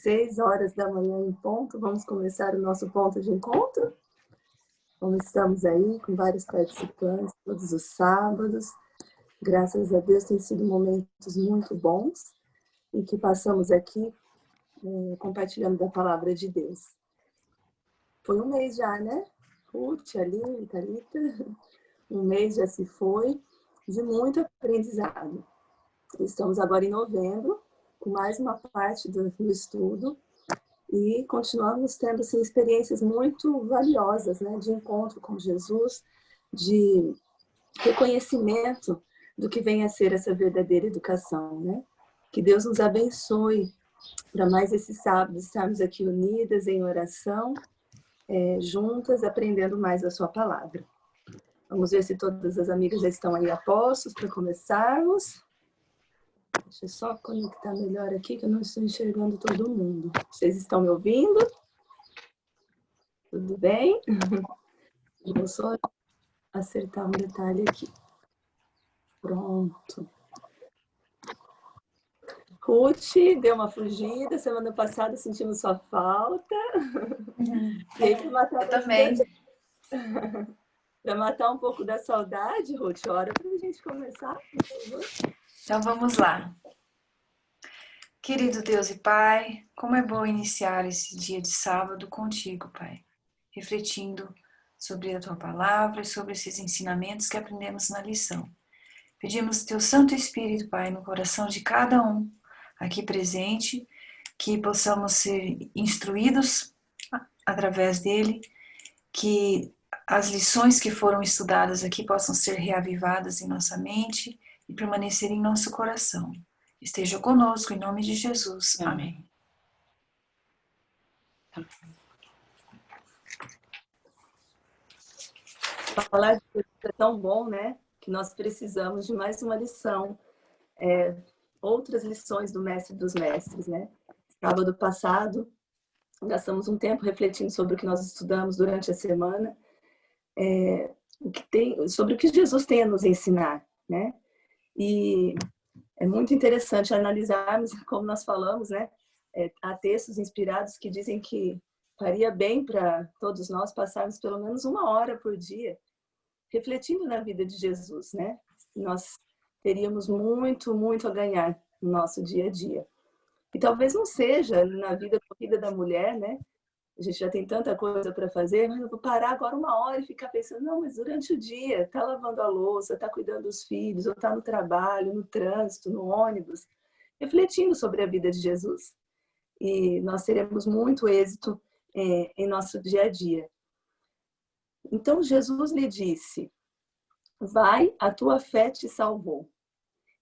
6 horas da manhã em ponto. Vamos começar o nosso ponto de encontro. Como estamos aí com vários participantes todos os sábados. Graças a Deus tem sido momentos muito bons e que passamos aqui compartilhando da palavra de Deus. Foi um mês já, né? Ruth, Aline, Thalita. Um mês já se foi de muito aprendizado. Estamos agora em novembro, com mais uma parte do estudo, e continuamos tendo assim, experiências muito valiosas, né? De encontro com Jesus, de reconhecimento do que vem a ser essa verdadeira educação, né? Que Deus nos abençoe para mais esse sábado estarmos aqui unidas em oração, juntas, aprendendo mais a sua palavra. Vamos ver se todas as amigas já estão aí a postos para começarmos. Deixa eu só conectar melhor aqui, que eu não estou enxergando todo mundo. Vocês estão me ouvindo? Tudo bem? Vou só acertar um detalhe aqui. Pronto. Ruth deu uma fugida. Semana passada sentimos sua falta. E aí, para matar eu também. Para matar um pouco da saudade, Ruth, hora para a gente começar, por favor. Então vamos lá. Querido Deus e Pai, como é bom iniciar esse dia de sábado contigo, Pai, refletindo sobre a Tua Palavra e sobre esses ensinamentos que aprendemos na lição. Pedimos Teu Santo Espírito, Pai, no coração de cada um aqui presente, que possamos ser instruídos através dele, que as lições que foram estudadas aqui possam ser reavivadas em nossa mente e permanecer em nosso coração. Esteja conosco, em nome de Jesus. Amém. Falar de Jesus é tão bom, né? Que nós precisamos de mais uma lição. Outras lições do Mestre dos Mestres, né? Sábado passado, gastamos um tempo refletindo sobre o que nós estudamos durante a semana, sobre o que Jesus tem a nos ensinar, né? E é muito interessante analisarmos, como nós falamos, né? Há textos inspirados que dizem que faria bem para todos nós passarmos pelo menos 1 hora por dia refletindo na vida de Jesus, né? Nós teríamos muito, muito a ganhar no nosso dia a dia. E talvez não seja na vida corrida da mulher, né? A gente já tem tanta coisa para fazer, mas eu vou parar agora 1 hora e ficar pensando, não, mas durante o dia, tá lavando a louça, tá cuidando dos filhos, ou tá no trabalho, no trânsito, no ônibus, refletindo sobre a vida de Jesus. E nós teremos muito êxito em nosso dia a dia. Então, Jesus lhe disse, vai, a tua fé te salvou.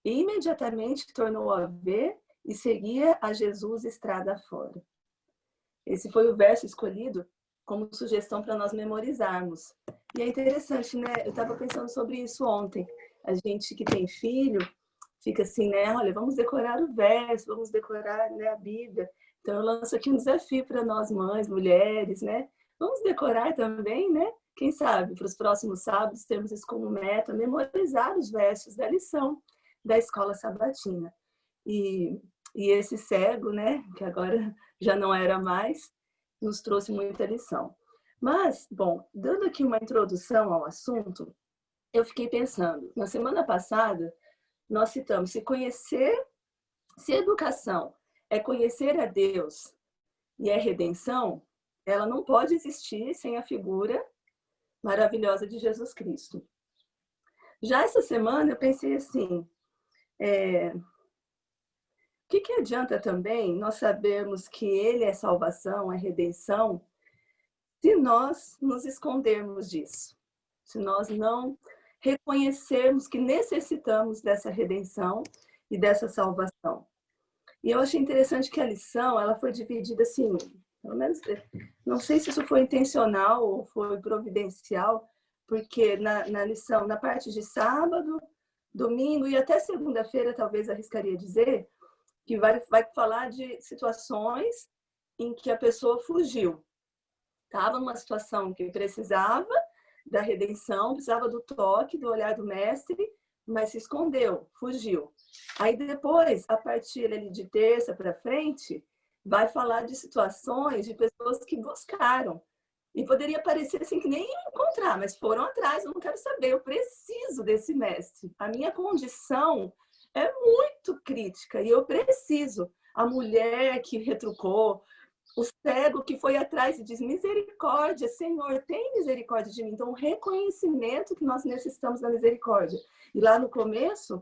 E imediatamente tornou a ver e seguia a Jesus estrada fora. Esse foi o verso escolhido como sugestão para nós memorizarmos. E é interessante, né? Eu estava pensando sobre isso ontem. A gente que tem filho fica assim, né? Olha, vamos decorar o verso, vamos decorar, né, a Bíblia. Então eu lanço aqui um desafio para nós mães, mulheres, né? Vamos decorar também, né? Quem sabe, para os próximos sábados, temos isso como meta, memorizar os versos da lição da escola sabatina. E esse cego, né, que agora já não era mais, nos trouxe muita lição. Mas, bom, dando aqui uma introdução ao assunto, eu fiquei pensando, na semana passada, nós citamos, se educação é conhecer a Deus e é redenção, ela não pode existir sem a figura maravilhosa de Jesus Cristo. Já essa semana eu pensei assim, o que adianta também nós sabermos que Ele é salvação, é redenção, se nós nos escondermos disso? Se nós não reconhecermos que necessitamos dessa redenção e dessa salvação. E eu achei interessante que a lição ela foi dividida assim, pelo menos, não sei se isso foi intencional ou foi providencial, porque na lição, na parte de sábado, domingo e até segunda-feira, talvez arriscaria dizer, que vai falar de situações em que a pessoa fugiu. Estava numa situação que precisava da redenção, precisava do toque, do olhar do mestre, mas se escondeu, fugiu. Aí depois, a partir ali de terça para frente, vai falar de situações de pessoas que buscaram. E poderia parecer assim que nem iam encontrar, mas foram atrás, eu não quero saber, eu preciso desse mestre. A minha condição é muito crítica e eu preciso. A mulher que retrucou, o cego que foi atrás e diz, misericórdia, Senhor, tem misericórdia de mim. Então, o reconhecimento que nós necessitamos da misericórdia. E lá no começo,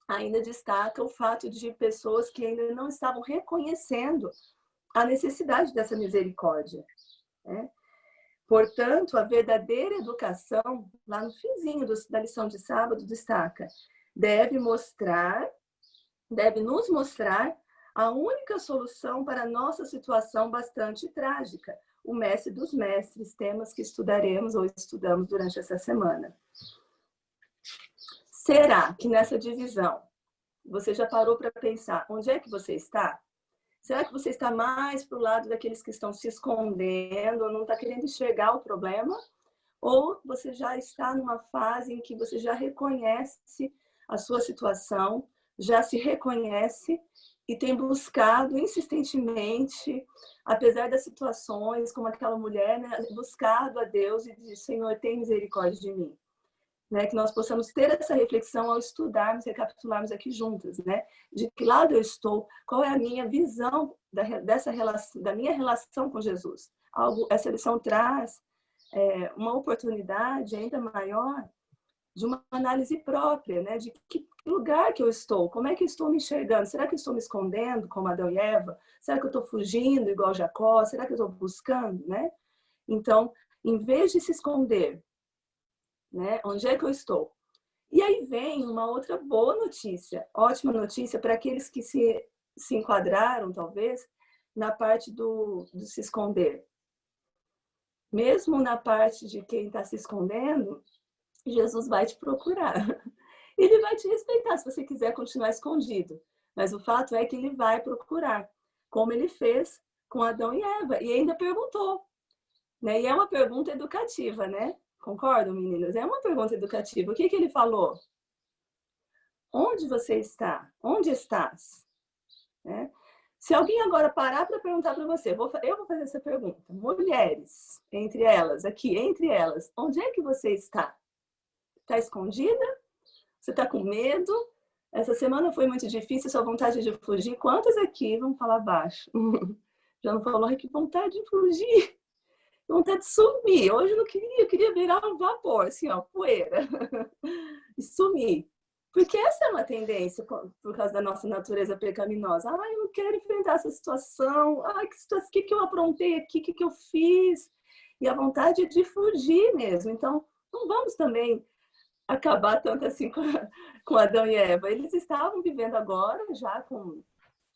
ainda destaca o fato de pessoas que ainda não estavam reconhecendo a necessidade dessa misericórdia. Né? Portanto, a verdadeira educação, lá no finzinho da lição de sábado, destaca, deve nos mostrar a única solução para a nossa situação bastante trágica, o mestre dos mestres, temas que estudaremos ou estudamos durante essa semana. Será que nessa divisão, você já parou para pensar onde é que você está? Será que você está mais para o lado daqueles que estão se escondendo, ou não está querendo enxergar o problema? Ou você já está numa fase em que você já reconhece a sua situação, já se reconhece e tem buscado insistentemente, apesar das situações, como aquela mulher, né, buscado a Deus e diz, Senhor, tem misericórdia de mim. Né, que nós possamos ter essa reflexão ao estudarmos, recapitularmos aqui juntas, né? De que lado eu estou, qual é a minha visão dessa relação, da minha relação com Jesus. Essa lição traz uma oportunidade ainda maior de uma análise própria, né? De que lugar que eu estou, como é que eu estou me enxergando? Será que eu estou me escondendo, como Adão e Eva? Será que eu estou fugindo, igual Jacó? Será que eu estou buscando, né? Então, em vez de se esconder, né? Onde é que eu estou? E aí vem uma outra boa notícia, ótima notícia para aqueles que se enquadraram, talvez, na parte do se esconder. Mesmo na parte de quem está se escondendo, Jesus vai te procurar. Ele vai te respeitar se você quiser continuar escondido. Mas o fato é que ele vai procurar, como ele fez com Adão e Eva. E ainda perguntou. Né? E é uma pergunta educativa, né? Concordam, meninas? É uma pergunta educativa. O que ele falou? Onde você está? Onde estás? Né? Se alguém agora parar para perguntar para você, eu vou fazer essa pergunta. Mulheres, entre elas, onde é que você está? Está escondida? Você está com medo? Essa semana foi muito difícil, sua vontade de fugir. Quantas aqui vão falar baixo? Já não falou, que vontade de fugir. Vontade de sumir. Hoje eu não queria, eu queria virar um vapor, assim, ó, poeira. E sumir. Porque essa é uma tendência por causa da nossa natureza pecaminosa. Ai, eu não quero enfrentar essa situação. Ai, que eu aprontei aqui? O que eu fiz? E a vontade é de fugir mesmo. Então, não vamos também acabar tanto assim com Adão e Eva. Eles estavam vivendo agora, já com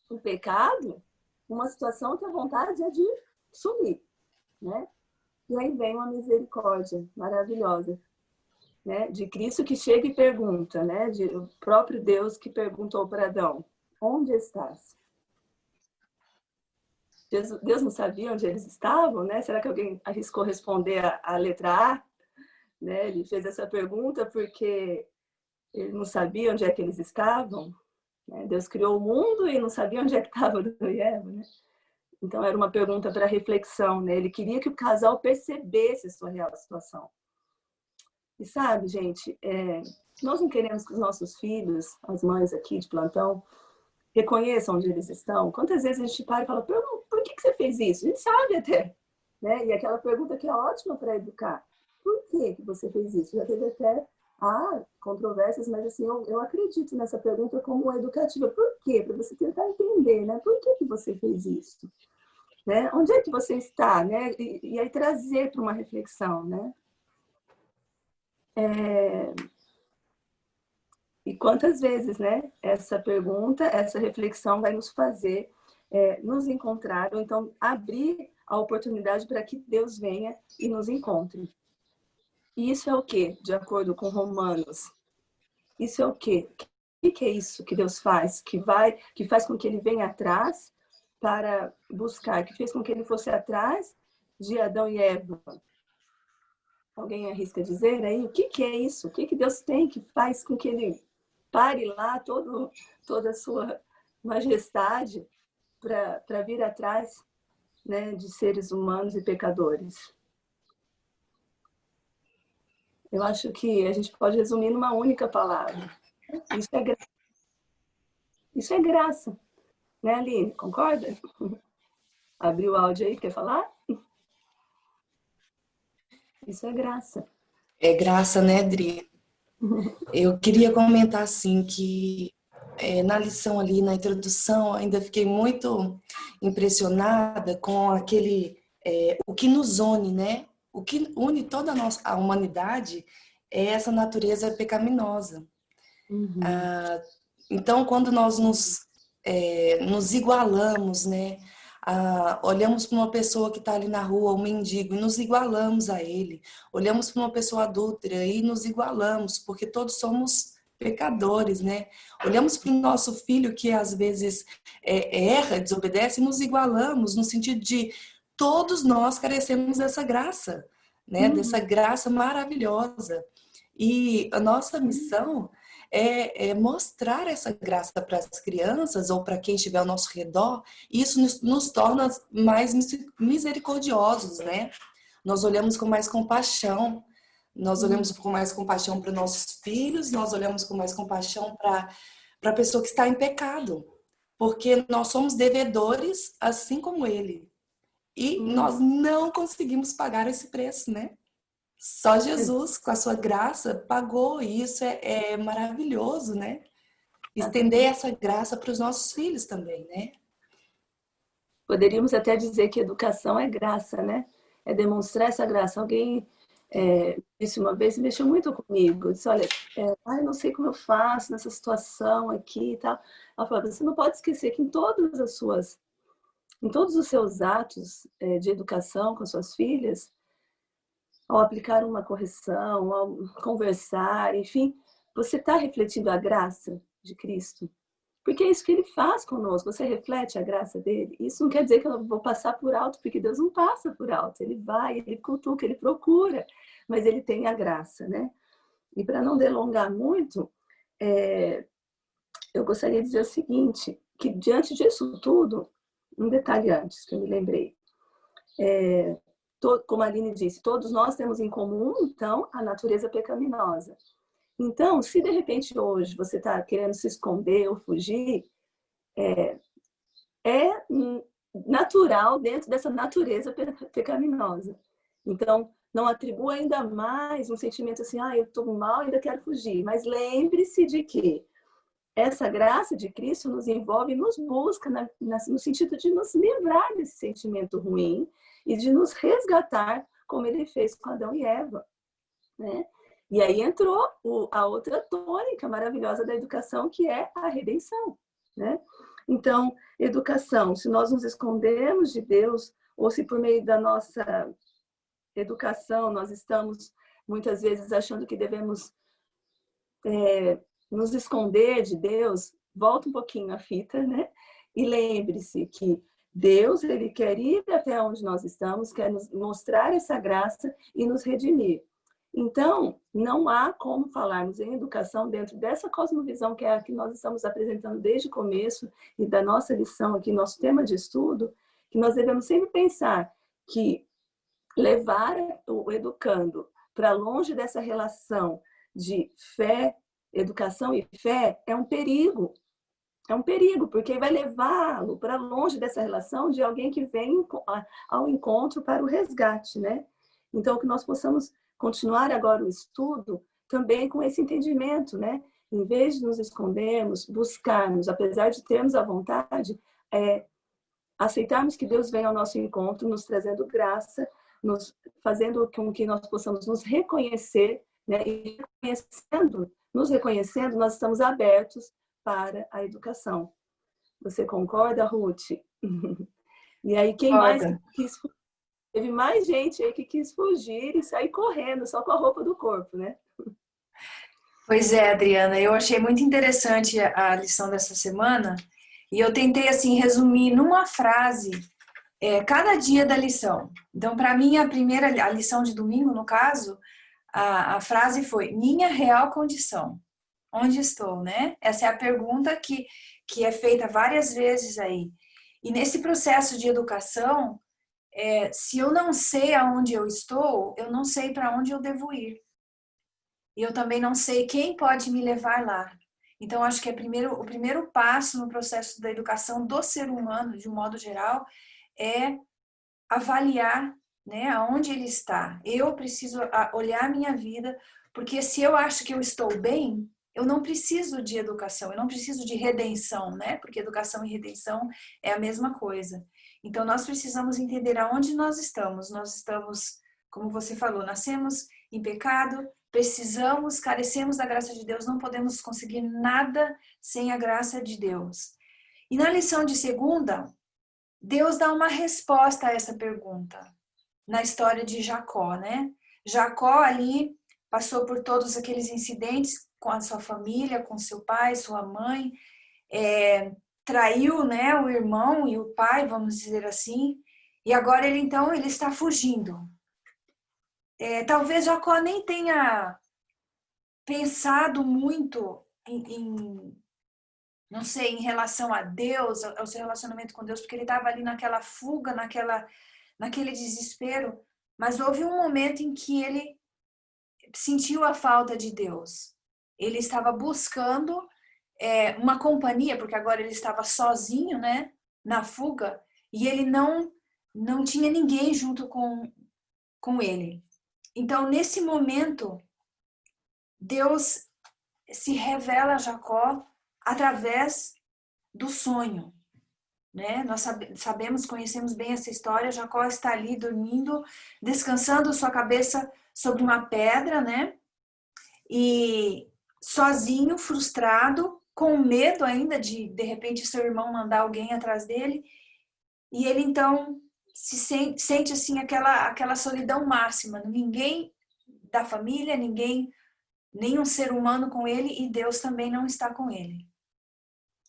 o pecado, uma situação que a vontade é de sumir, né? E aí vem uma misericórdia maravilhosa, né? De Cristo que chega e pergunta, né? O próprio Deus que perguntou para Adão, onde estás? Deus não sabia onde eles estavam, né? Será que alguém arriscou responder a letra A? Né? Ele fez essa pergunta porque ele não sabia onde é que eles estavam. Né? Deus criou o mundo e não sabia onde é que estava Adão e Eva, né? Então, era uma pergunta para reflexão, né? Ele queria que o casal percebesse a sua real situação. E sabe, gente, nós não queremos que os nossos filhos, as mães aqui de plantão, reconheçam onde eles estão. Quantas vezes a gente para e fala, por que você fez isso? A gente sabe até. Né? E aquela pergunta que é ótima para educar. Por que você fez isso? Já teve até controvérsias, mas assim, eu acredito nessa pergunta como educativa. Por quê? Para você tentar entender, né? Por que você fez isso? Né? Onde é que você está, né? E aí trazer para uma reflexão, né? E quantas vezes, né? Essa pergunta, essa reflexão vai nos fazer nos encontrar, ou então abrir a oportunidade para que Deus venha e nos encontre. E isso é o quê? De acordo com Romanos. Isso é o quê? O que é isso que Deus faz? Que faz com que ele venha atrás para buscar, que fez com que ele fosse atrás de Adão e Eva. Alguém arrisca dizer aí? O que é isso? O que Deus tem que faz com que ele pare lá toda a sua majestade para vir atrás, né, de seres humanos e pecadores. Eu acho que a gente pode resumir numa única palavra. Isso é graça. Isso é graça. Né, Aline? Concorda? Abriu o áudio aí, quer falar? Isso é graça. É graça, né, Dri? Eu queria comentar, assim, que na lição ali, na introdução, ainda fiquei muito impressionada com aquele, o que nos une, né? O que une toda a humanidade é essa natureza pecaminosa. Então, quando nós nos igualamos, né? Olhamos para uma pessoa que está ali na rua, um mendigo, e nos igualamos a ele. Olhamos para uma pessoa adúltera e nos igualamos, porque todos somos pecadores, né? Olhamos para o nosso filho que às vezes erra, desobedece, e nos igualamos no sentido de todos nós carecemos dessa graça, né? Dessa graça maravilhosa. E a nossa missão é mostrar essa graça para as crianças ou para quem estiver ao nosso redor. E isso nos torna mais misericordiosos, né? Nós olhamos com mais compaixão, nós olhamos com mais compaixão para nossos filhos, nós olhamos com mais compaixão para a pessoa que está em pecado, porque nós somos devedores assim como ele. E nós não conseguimos pagar esse preço, né? Só Jesus, com a sua graça, pagou, e isso é maravilhoso, né? Estender essa graça para os nossos filhos também, né? Poderíamos até dizer que educação é graça, né? É demonstrar essa graça. Alguém disse uma vez, mexeu muito comigo, disse, olha, não sei como eu faço nessa situação aqui e tal. Ela falou, você não pode esquecer que em todos os seus atos de educação com as suas filhas, ao aplicar uma correção, ao conversar, enfim, você está refletindo a graça de Cristo. Porque é isso que ele faz conosco, você reflete a graça dele. Isso não quer dizer que eu vou passar por alto, porque Deus não passa por alto. Ele vai, ele cutuca, ele procura, mas ele tem a graça, né? E para não delongar muito, eu gostaria de dizer o seguinte, que diante disso tudo, um detalhe antes, que eu me lembrei. Como a Aline disse, todos nós temos em comum, então, a natureza pecaminosa. Então, se de repente hoje você está querendo se esconder ou fugir, é natural dentro dessa natureza pecaminosa. Então, não atribua ainda mais um sentimento assim, eu estou mal e ainda quero fugir. Mas lembre-se de que essa graça de Cristo nos envolve e nos busca no sentido de nos livrar desse sentimento ruim e de nos resgatar, como ele fez com Adão e Eva, né? E aí entrou a outra tônica maravilhosa da educação, que é a redenção, né? Então, educação, se nós nos escondermos de Deus, ou se por meio da nossa educação nós estamos muitas vezes achando que devemos nos esconder de Deus, volta um pouquinho a fita, né? E lembre-se que Deus, ele quer ir até onde nós estamos, quer nos mostrar essa graça e nos redimir. Então, não há como falarmos em educação dentro dessa cosmovisão que é a que nós estamos apresentando desde o começo e da nossa lição aqui, nosso tema de estudo, que nós devemos sempre pensar que levar o educando para longe dessa relação de fé, educação e fé é um perigo. É um perigo, porque vai levá-lo para longe dessa relação de alguém que vem ao encontro para o resgate, né? Então, que nós possamos continuar agora o estudo também com esse entendimento, né? Em vez de nos escondermos, buscarmos, apesar de termos a vontade, aceitarmos que Deus vem ao nosso encontro, nos trazendo graça, fazendo com que nós possamos nos reconhecer, né? E nos reconhecendo, nós estamos abertos para a educação. Você concorda, Ruth? E aí, quem mais quis fugir? Teve mais gente aí que quis fugir e sair correndo, só com a roupa do corpo, né? Pois é, Adriana, eu achei muito interessante a lição dessa semana e eu tentei, assim, resumir numa frase cada dia da lição. Então, para mim, a lição de domingo, no caso, a frase foi: minha real condição. Onde estou, né? Essa é a pergunta que é feita várias vezes aí. E nesse processo de educação, se eu não sei aonde eu estou, eu não sei para onde eu devo ir. E eu também não sei quem pode me levar lá. Então, acho que o primeiro passo no processo da educação do ser humano, de um modo geral, é avaliar, né, aonde ele está. Eu preciso olhar a minha vida, porque se eu acho que eu estou bem, eu não preciso de educação, eu não preciso de redenção, né? Porque educação e redenção é a mesma coisa. Então, nós precisamos entender aonde nós estamos. Nós estamos, como você falou, nascemos em pecado, carecemos da graça de Deus, não podemos conseguir nada sem a graça de Deus. E na lição de segunda, Deus dá uma resposta a essa pergunta na história de Jacó, né? Jacó ali passou por todos aqueles incidentes com a sua família, com seu pai, sua mãe, traiu, né, o irmão e o pai, vamos dizer assim, e agora ele está fugindo. Talvez Jacó nem tenha pensado muito não sei, em relação a Deus, ao seu relacionamento com Deus, porque ele estava ali naquela fuga, naquele desespero, mas houve um momento em que ele sentiu a falta de Deus. Ele estava buscando uma companhia, porque agora ele estava sozinho, né, na fuga, e ele não tinha ninguém junto com ele. Então, nesse momento, Deus se revela a Jacó através do sonho, né? Nós sabemos, conhecemos bem essa história. Jacó está ali dormindo, descansando sua cabeça sobre uma pedra, né? E sozinho, frustrado, com medo ainda de repente seu irmão mandar alguém atrás dele. E ele então se sente assim aquela solidão máxima, ninguém da família, nenhum ser humano com ele, e Deus também não está com ele.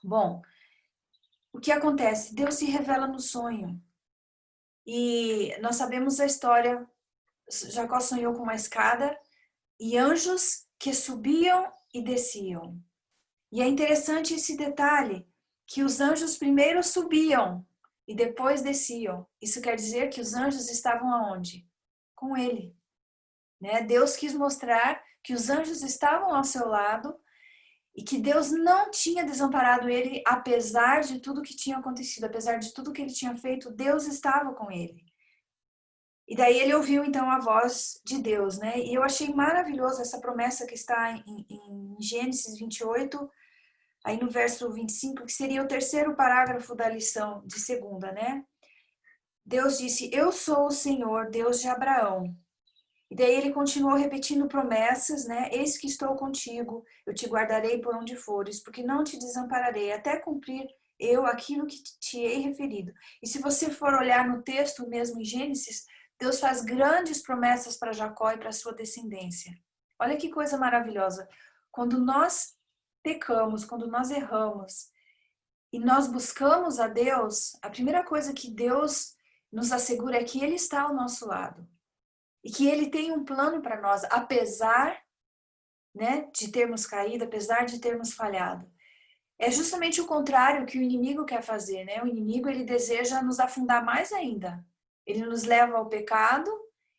Bom, o que acontece? Deus se revela no sonho. E nós sabemos a história. Jacó sonhou com uma escada e anjos que subiam e desciam. E é interessante esse detalhe, que os anjos primeiro subiam e depois desciam. Isso quer dizer que os anjos estavam aonde? Com ele. Né? Deus quis mostrar que os anjos estavam ao seu lado e que Deus não tinha desamparado ele, apesar de tudo que tinha acontecido, apesar de tudo que ele tinha feito, Deus estava com ele. E daí ele ouviu então a voz de Deus, né? E eu achei maravilhoso essa promessa que está em Gênesis 28, aí no verso 25, que seria o terceiro parágrafo da lição de segunda, né? Deus disse: "Eu sou o Senhor, Deus de Abraão." E daí ele continuou repetindo promessas, né? "Eis que estou contigo, eu te guardarei por onde fores, porque não te desampararei, até cumprir eu aquilo que te hei referido." E se você for olhar no texto mesmo em Gênesis, Deus faz grandes promessas para Jacó e para sua descendência. Olha que coisa maravilhosa. Quando nós pecamos, quando nós erramos e nós buscamos a Deus, a primeira coisa que Deus nos assegura é que Ele está ao nosso lado. E que Ele tem um plano para nós, apesar, né, de termos caído, apesar de termos falhado. É justamente o contrário que o inimigo quer fazer, né? O inimigo, ele deseja nos afundar mais ainda. Ele nos leva ao pecado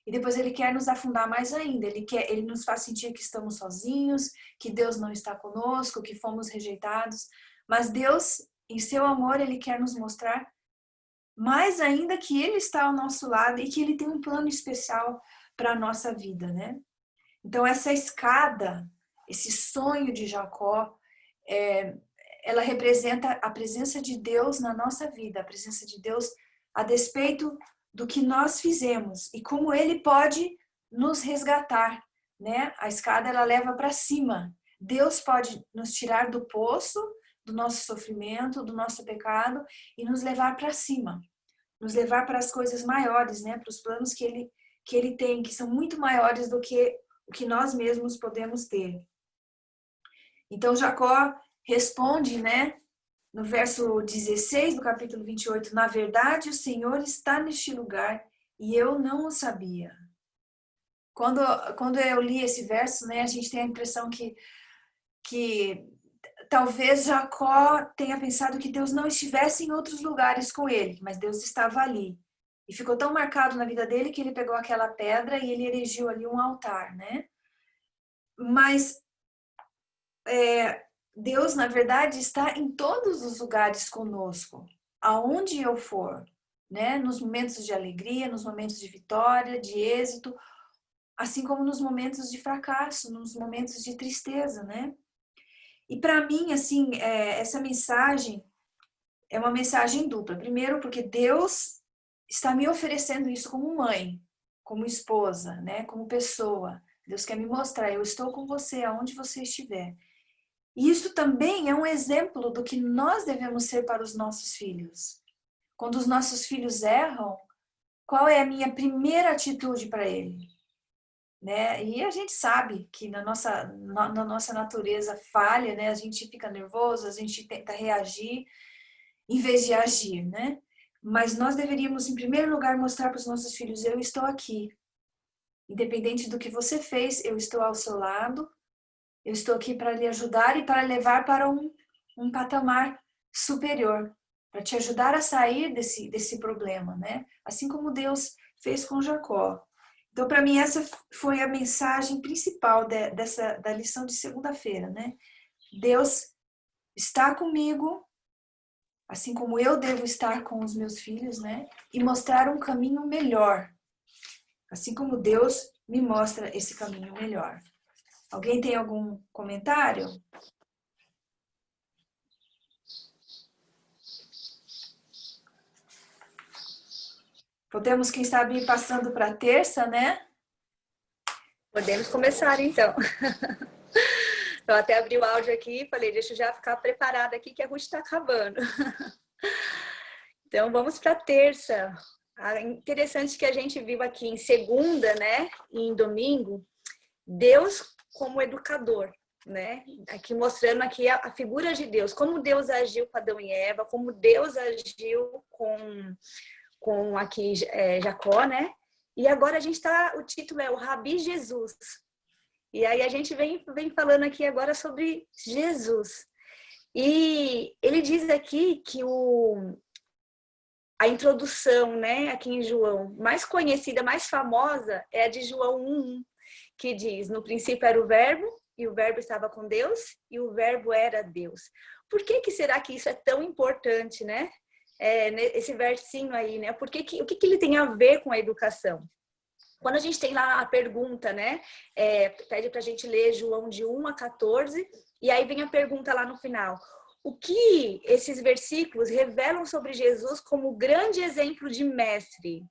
e depois ele quer nos afundar mais ainda. Ele nos faz sentir que estamos sozinhos, que Deus não está conosco, que fomos rejeitados. Mas Deus, em seu amor, ele quer nos mostrar mais ainda que ele está ao nosso lado e que ele tem um plano especial para a nossa vida, né? Então, essa escada, esse sonho de Jacó, ela representa a presença de Deus na nossa vida, a presença de Deus a despeito do que nós fizemos e como Ele pode nos resgatar, né? A escada, ela leva para cima. Deus pode nos tirar do poço, do nosso sofrimento, do nosso pecado e nos levar para cima, nos levar para as coisas maiores, né? Para os planos que Ele tem, que são muito maiores do que o que nós mesmos podemos ter. Então Jacó responde, né? No verso 16 do capítulo 28, "Na verdade, o Senhor está neste lugar e eu não o sabia." Quando eu li esse verso, né, a gente tem a impressão que talvez Jacó tenha pensado que Deus não estivesse em outros lugares com ele, mas Deus estava ali. E ficou tão marcado na vida dele que ele pegou aquela pedra e ele erigiu ali um altar, né? Mas Deus, na verdade, está em todos os lugares conosco, aonde eu for, né? Nos momentos de alegria, nos momentos de vitória, de êxito, assim como nos momentos de fracasso, nos momentos de tristeza, né? E para mim, assim, essa mensagem é uma mensagem dupla. Primeiro, porque Deus está me oferecendo isso como mãe, como esposa, né? Como pessoa. Deus quer me mostrar, eu estou com você aonde você estiver. E isso também é um exemplo do que nós devemos ser para os nossos filhos. Quando os nossos filhos erram, qual é a minha primeira atitude para ele? Né? E a gente sabe que na nossa natureza falha, né? A gente fica nervoso, a gente tenta reagir em vez de agir, né? Mas nós deveríamos, em primeiro lugar, mostrar para os nossos filhos: eu estou aqui. Independente do que você fez, eu estou ao seu lado. Eu estou aqui para lhe ajudar e para levar para um patamar superior, para te ajudar a sair desse problema, né? Assim como Deus fez com Jacó. Então, para mim, essa foi a mensagem principal da lição de segunda-feira, né? Deus está comigo, assim como eu devo estar com os meus filhos, né? E mostrar um caminho melhor, assim como Deus me mostra esse caminho melhor. Alguém tem algum comentário? Podemos, quem sabe, ir passando para a terça, né? Podemos começar, então. Eu até abri o áudio aqui e falei, deixa eu já ficar preparada aqui que a Ruth está acabando. Então, vamos para a terça. Interessante que a gente viu aqui em segunda, né? E em domingo, Deus como educador, né? Aqui mostrando aqui a figura de Deus, como Deus agiu com Adão e Eva, como Deus agiu com aqui Jacó, né? E agora o título é o Rabi Jesus. E aí a gente vem falando aqui agora sobre Jesus. E ele diz aqui que a introdução, né, aqui em João, mais conhecida, mais famosa, é a de João 1:1, que diz: no princípio era o verbo, e o verbo estava com Deus, e o verbo era Deus. Por que será que isso é tão importante, né? Esse versinho aí, né? O que ele tem a ver com a educação? Quando a gente tem lá a pergunta, né? Pede pra gente ler João de 1-14, e aí vem a pergunta lá no final. O que esses versículos revelam sobre Jesus como grande exemplo de mestre?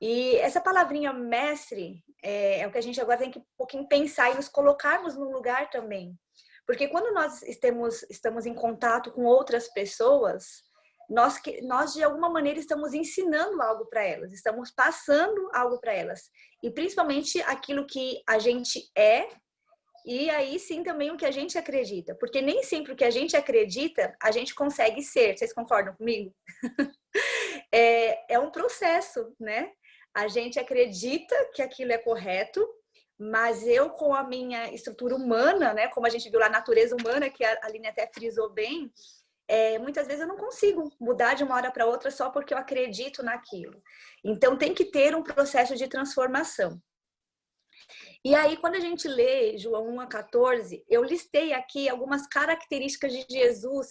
E essa palavrinha mestre é o que a gente agora tem que um pouquinho pensar e nos colocarmos no lugar também. Porque quando nós estamos em contato com outras pessoas, nós de alguma maneira estamos ensinando algo para elas, estamos passando algo para elas. E principalmente aquilo que a gente é, e aí sim também o que a gente acredita. Porque nem sempre o que a gente acredita, a gente consegue ser. Vocês concordam comigo? É um processo, né? A gente acredita que aquilo é correto, mas eu, com a minha estrutura humana, né? Como a gente viu lá, a natureza humana, que a Aline até frisou bem, muitas vezes eu não consigo mudar de uma hora para outra só porque eu acredito naquilo. Então, tem que ter um processo de transformação. E aí, quando a gente lê João 1-14, eu listei aqui algumas características de Jesus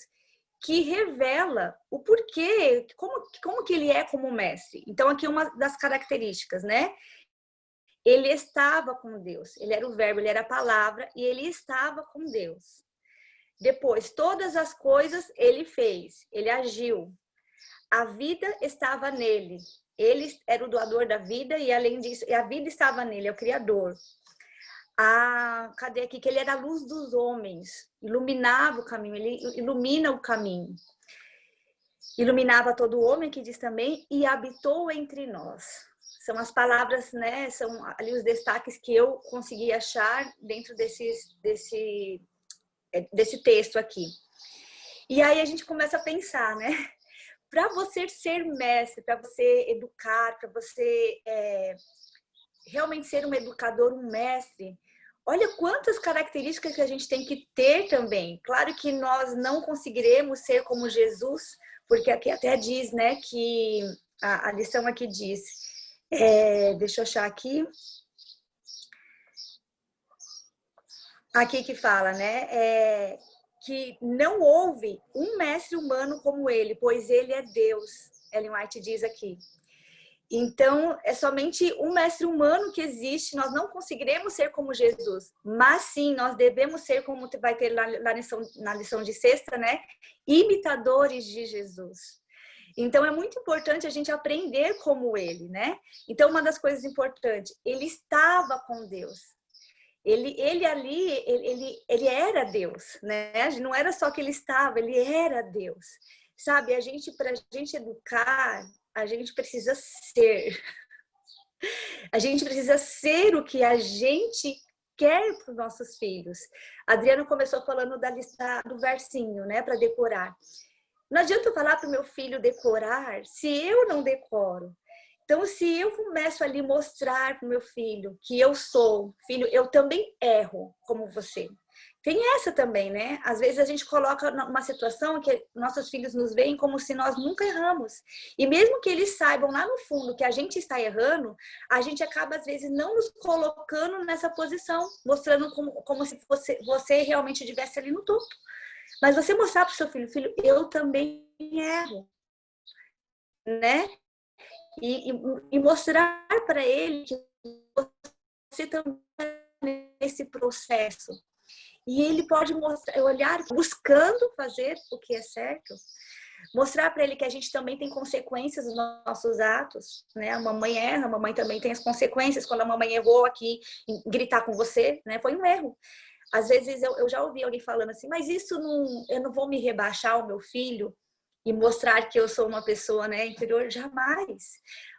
que revela o porquê, como que ele é como mestre. Então, aqui uma das características, né? Ele estava com Deus, ele era o verbo, ele era a palavra, e ele estava com Deus. Depois, todas as coisas ele fez, ele agiu. A vida estava nele, ele era o doador da vida, e além disso, a vida estava nele, é o Criador. Cadê aqui? Que ele era a luz dos homens, iluminava o caminho, ele ilumina o caminho. Iluminava todo homem, que diz também, e habitou entre nós. São as palavras, né? São ali os destaques que eu consegui achar dentro desse texto aqui. E aí a gente começa a pensar, né? Para você ser mestre, para você educar, para você realmente ser um educador, um mestre, Olha quantas características que a gente tem que ter também. Claro que nós não conseguiremos ser como Jesus, porque aqui até diz, né, que a lição aqui diz, deixa eu achar aqui que fala, né, que não houve um mestre humano como ele, pois ele é Deus. Ellen White diz aqui. Então, é somente um mestre humano que existe, nós não conseguiremos ser como Jesus, mas sim, nós devemos ser, como vai ter lá na lição de sexta, né? Imitadores de Jesus. Então, é muito importante a gente aprender como ele, né? Então, uma das coisas importantes, ele estava com Deus. Ele ali, ele era Deus, né? Não era só que ele estava, ele era Deus. Sabe, para a gente educar, a gente precisa ser. A gente precisa ser o que a gente quer para os nossos filhos. A Adriana começou falando da lista do versinho, né, para decorar. Não adianta eu falar para o meu filho decorar se eu não decoro. Então, se eu começo ali mostrar para o meu filho que eu sou, filho, eu também erro como você. Tem essa também, né? Às vezes a gente coloca numa situação que nossos filhos nos veem como se nós nunca erramos. E mesmo que eles saibam lá no fundo que a gente está errando, a gente acaba, às vezes, não nos colocando nessa posição, mostrando como se você realmente estivesse ali no topo. Mas você mostrar para o seu filho, filho, eu também erro, né? E mostrar para ele que você também está nesse processo. E ele pode olhar buscando fazer o que é certo, mostrar para ele que a gente também tem consequências nos nossos atos, né? A mamãe erra, a mamãe também tem as consequências. Quando a mamãe errou aqui em gritar com você, né? Foi um erro. Às vezes eu já ouvi alguém falando assim, mas isso não, eu não vou me rebaixar ao meu filho e mostrar que eu sou uma pessoa, né, inferior, jamais.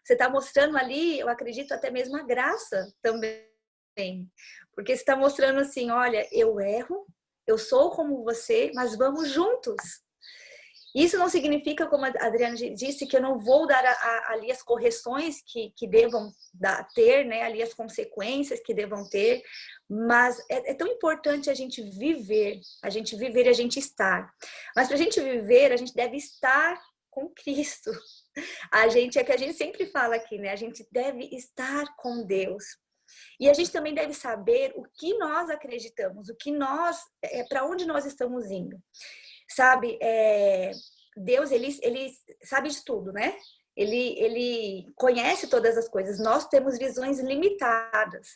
Você está mostrando ali, eu acredito, até mesmo a graça também. Porque você está mostrando assim, olha, eu erro, eu sou como você, mas vamos juntos. Isso não significa, como a Adriana disse, que eu não vou dar ali as correções que devam ter, né? Ali as consequências que devam ter, mas é tão importante a gente viver e a gente estar. Mas para a gente viver, a gente deve estar com Cristo. É que a gente sempre fala aqui, né? A gente deve estar com Deus. E a gente também deve saber o que nós acreditamos, para onde nós estamos indo. Sabe, Deus, ele sabe de tudo, né? Ele conhece todas as coisas. Nós temos visões limitadas.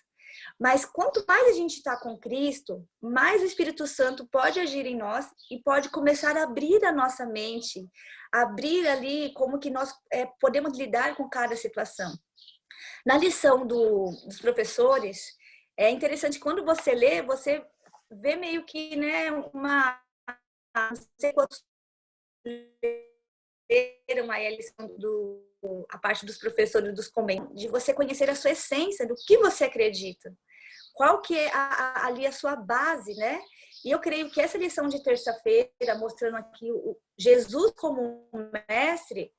Mas quanto mais a gente está com Cristo, mais o Espírito Santo pode agir em nós e pode começar a abrir a nossa mente, abrir ali como que nós podemos lidar com cada situação. Na lição dos professores, é interessante, quando você lê, você vê meio que, né, não sei quantos leram aí a lição a parte dos professores, dos comentários, de você conhecer a sua essência, do que você acredita. Qual que é ali a sua base, né? E eu creio que essa lição de terça-feira, mostrando aqui o Jesus como um mestre,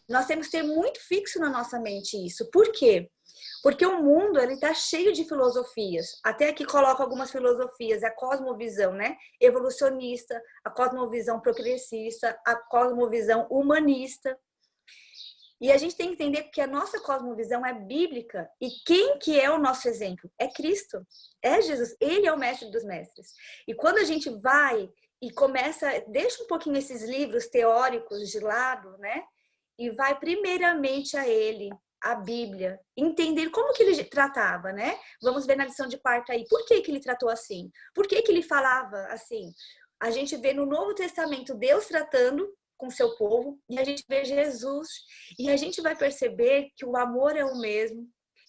nós temos que ter muito fixo na nossa mente isso. Por quê? Porque o mundo, ele está cheio de filosofias. Até aqui coloco algumas filosofias. A cosmovisão, né? Evolucionista, a cosmovisão progressista, a cosmovisão humanista. E a gente tem que entender que a nossa cosmovisão é bíblica. E quem que é o nosso exemplo? É Cristo. É Jesus. Ele é o mestre dos mestres. E quando a gente vai e deixa um pouquinho esses livros teóricos de lado, né? E vai primeiramente a ele, a Bíblia, entender como que ele tratava, né? Vamos ver na lição de quarta aí, por que ele tratou assim? Por que ele falava assim? A gente vê no Novo Testamento Deus tratando com seu povo, e a gente vê Jesus, e a gente vai perceber que o amor é o mesmo,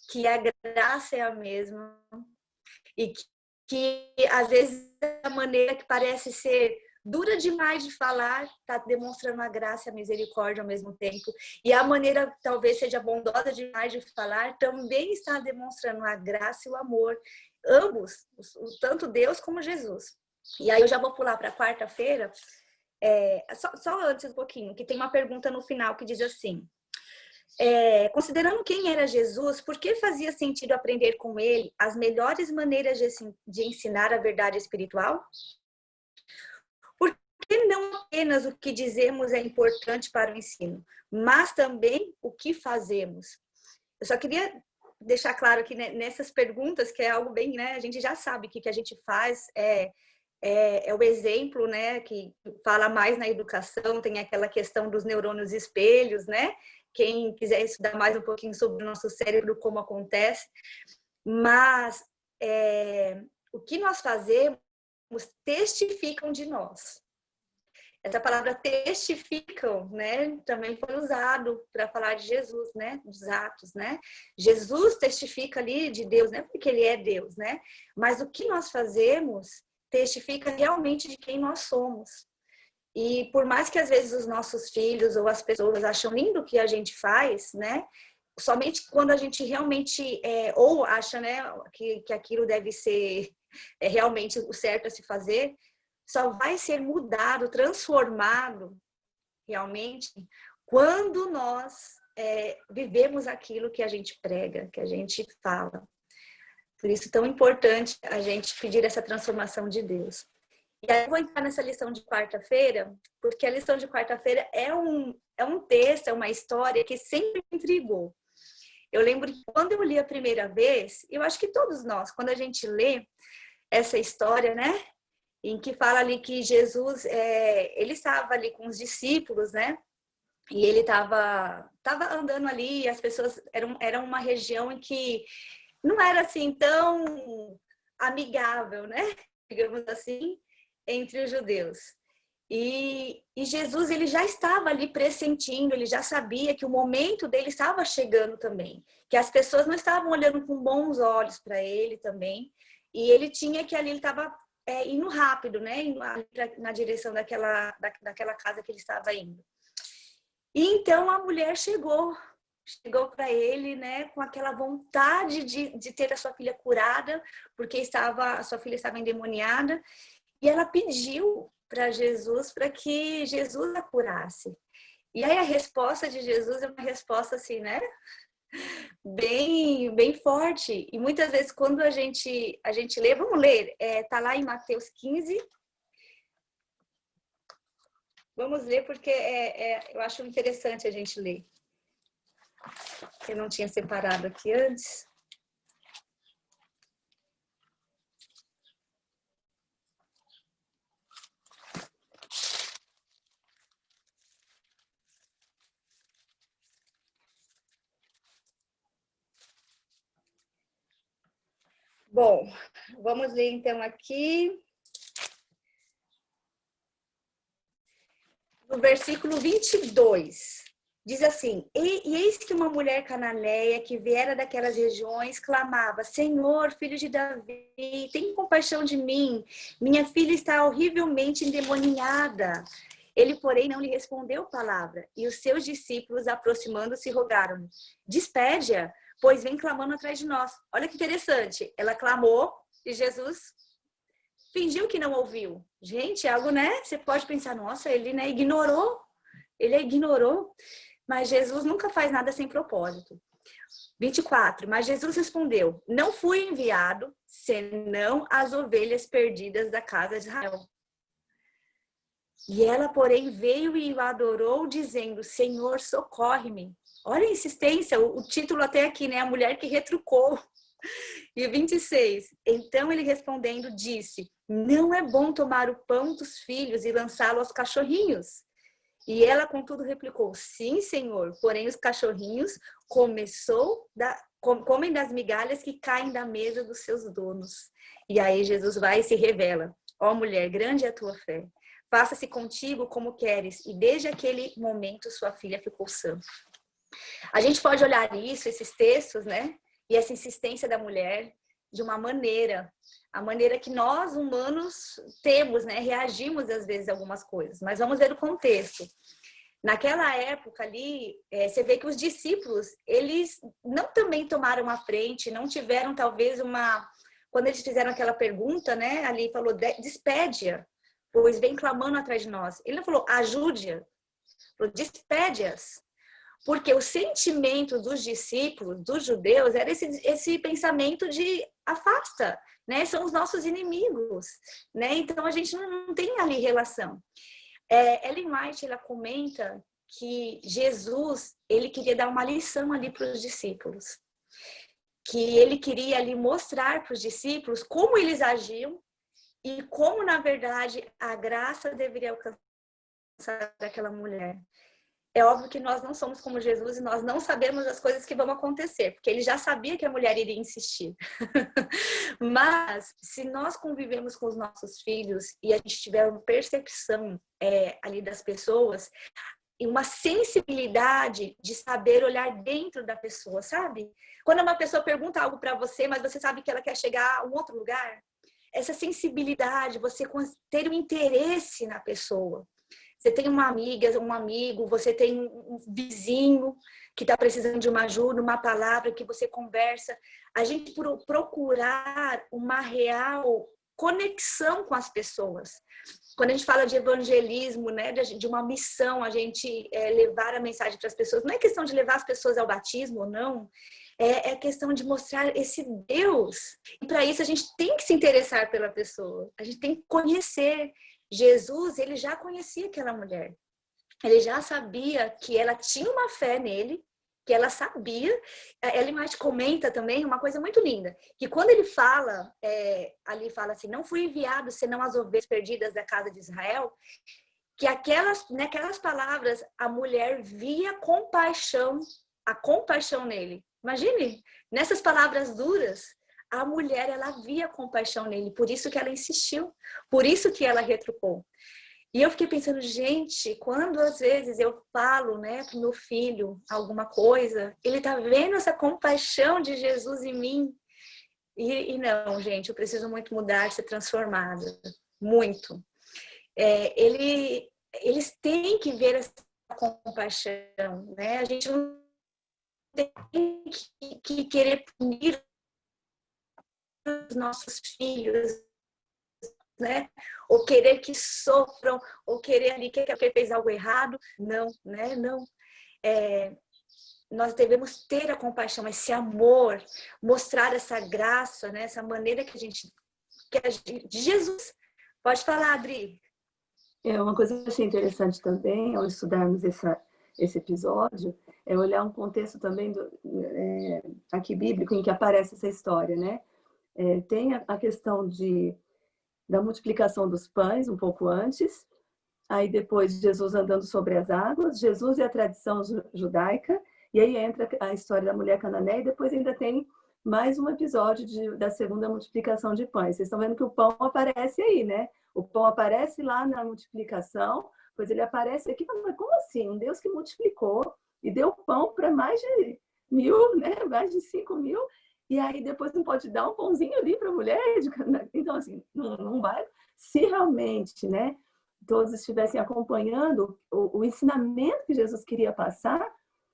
que a graça é a mesma, e que às vezes a maneira que parece ser dura demais de falar, está demonstrando a graça e a misericórdia ao mesmo tempo. E a maneira talvez seja bondosa demais de falar, também está demonstrando a graça e o amor. Ambos, tanto Deus como Jesus. E aí eu já vou pular para quarta-feira, só antes um pouquinho, que tem uma pergunta no final que diz assim, Considerando quem era Jesus, por que fazia sentido aprender com ele as melhores maneiras de ensinar a verdade espiritual? Por que não apenas o que dizemos é importante para o ensino, mas também o que fazemos? Eu só queria deixar claro que nessas perguntas, que é algo bem, né, a gente já sabe que a gente faz é o exemplo, né, que fala mais na educação, tem aquela questão dos neurônios espelhos, né? Quem quiser estudar mais um pouquinho sobre o nosso cérebro, como acontece. Mas o que nós fazemos testificam de nós. Essa palavra testificam, né, também foi usado para falar de Jesus, né, dos atos, né? Jesus testifica ali de Deus, né, porque ele é Deus, né? Mas o que nós fazemos testifica realmente de quem nós somos. E por mais que às vezes os nossos filhos ou as pessoas acham lindo o que a gente faz, né? Somente quando a gente realmente ou acha, né, que aquilo deve ser realmente o certo a se fazer, só vai ser mudado, transformado realmente quando nós vivemos aquilo que a gente prega, que a gente fala. Por isso é tão importante a gente pedir essa transformação de Deus. E aí eu vou entrar nessa lição de quarta-feira, porque a lição de quarta-feira é um texto, é uma história que sempre me intrigou. Eu lembro que quando eu li a primeira vez, eu acho que todos nós, quando a gente lê essa história, né, em que fala ali que Jesus, ele estava ali com os discípulos, né, e ele estava andando ali, e as pessoas, era uma região em que não era assim tão amigável, né, digamos assim, entre os judeus. E Jesus, ele já estava ali pressentindo, ele já sabia que o momento dele estava chegando também, que as pessoas não estavam olhando com bons olhos para ele também, e ele tinha que ali, ele estava indo rápido, né, indo na direção daquela casa que ele estava indo. E então a mulher chegou para ele, né, com aquela vontade de ter a sua filha curada, porque a sua filha estava endemoniada, e ela pediu para Jesus, para que Jesus a curasse. E aí a resposta de Jesus é uma resposta assim, né, bem, bem forte. E muitas vezes quando a gente lê, vamos ler, tá lá em Mateus 15. Vamos ler porque eu acho interessante a gente ler. Eu não tinha separado aqui antes. Bom, vamos ler então aqui. No versículo 22, diz assim: e eis que uma mulher cananeia que viera daquelas regiões clamava: Senhor, filho de Davi, tem compaixão de mim, minha filha está horrivelmente endemoniada. Ele, porém, não lhe respondeu palavra, e os seus discípulos, aproximando-se, rogaram-lhe: despede-a, pois vem clamando atrás de nós. Olha que interessante, ela clamou e Jesus fingiu que não ouviu. Gente, é algo, né? Você pode pensar, nossa, ele, né, ignorou. Ele ignorou. Mas Jesus nunca faz nada sem propósito. 24. Mas Jesus respondeu: não fui enviado, senão as ovelhas perdidas da casa de Israel. E ela, porém, veio e o adorou, dizendo: Senhor, socorre-me. Olha a insistência, o título até aqui, né? A mulher que retrucou. E 26. Então ele respondendo disse: não é bom tomar o pão dos filhos e lançá-lo aos cachorrinhos. E ela, contudo, replicou: sim, Senhor, porém os cachorrinhos comem das migalhas que caem da mesa dos seus donos. E aí Jesus vai e se revela: ó mulher, grande é a tua fé. Faça-se contigo como queres. E desde aquele momento sua filha ficou sã. A gente pode olhar isso, esses textos, né? E essa insistência da mulher de uma maneira, a maneira que nós humanos temos, né? Reagimos às vezes a algumas coisas. Mas vamos ver o contexto. Naquela época ali, você vê que os discípulos, eles não também tomaram a frente, não tiveram talvez uma... Quando eles fizeram aquela pergunta, né? Ali falou: despede-a, pois vem clamando atrás de nós. Ele não falou: ajude-a, falou: despede-as. Porque o sentimento dos discípulos, dos judeus, era esse pensamento de afasta, né? São os nossos inimigos, né? Então a gente não tem ali relação. Ellen White, ela comenta que Jesus, ele queria dar uma lição ali para os discípulos, que ele queria ali mostrar para os discípulos como eles agiam e como, na verdade, a graça deveria alcançar aquela mulher. É óbvio que nós não somos como Jesus e nós não sabemos as coisas que vão acontecer, porque ele já sabia que a mulher iria insistir. Mas, se nós convivemos com os nossos filhos e a gente tiver uma percepção ali das pessoas, e uma sensibilidade de saber olhar dentro da pessoa, sabe? Quando uma pessoa pergunta algo para você, mas você sabe que ela quer chegar a um outro lugar, essa sensibilidade, você ter um interesse na pessoa. Você tem uma amiga, um amigo, você tem um vizinho que está precisando de uma ajuda, uma palavra que você conversa. A gente procurar uma real conexão com as pessoas. Quando a gente fala de evangelismo, né, de uma missão, a gente levar a mensagem para as pessoas, não é questão de levar as pessoas ao batismo ou não, é questão de mostrar esse Deus. E para isso a gente tem que se interessar pela pessoa, a gente tem que conhecer. Jesus, ele já conhecia aquela mulher, ele já sabia que ela tinha uma fé nele, que ela sabia. Ellen White comenta também uma coisa muito linda, que quando ele fala, ali fala assim, não fui enviado senão as ovelhas perdidas da casa de Israel, que naquelas palavras a mulher via a compaixão nele. Imagine, nessas palavras duras, a mulher, ela via compaixão nele, por isso que ela insistiu, por isso que ela retrucou. E eu fiquei pensando, gente, quando às vezes eu falo, né, pro meu filho alguma coisa, ele tá vendo essa compaixão de Jesus em mim. E não, gente, eu preciso muito mudar, ser transformada. Muito. Eles têm que ver essa compaixão, né? A gente não tem que querer punir os nossos filhos, né? Ou querer que sofram, ou querer ali que fez algo errado. Não, né? Não. Nós devemos ter a compaixão, esse amor, mostrar essa graça, né? Essa maneira de Jesus. Pode falar, Adri. Uma coisa que eu achei interessante também, ao estudarmos esse episódio, é olhar um contexto também aqui bíblico em que aparece essa história, né? Tem a questão da multiplicação dos pães um pouco antes, aí depois Jesus andando sobre as águas, Jesus e a tradição judaica, e aí entra a história da mulher cananeia, e depois ainda tem mais um episódio da segunda multiplicação de pães. Vocês estão vendo que o pão aparece aí, né? O pão aparece lá na multiplicação, pois ele aparece aqui, mas como assim? Um Deus que multiplicou e deu pão para mais de 1.000, né? Mais de 5.000, e aí depois não pode dar um pãozinho ali para a mulher? Então, assim, não vai. Se realmente, né, todos estivessem acompanhando o ensinamento que Jesus queria passar,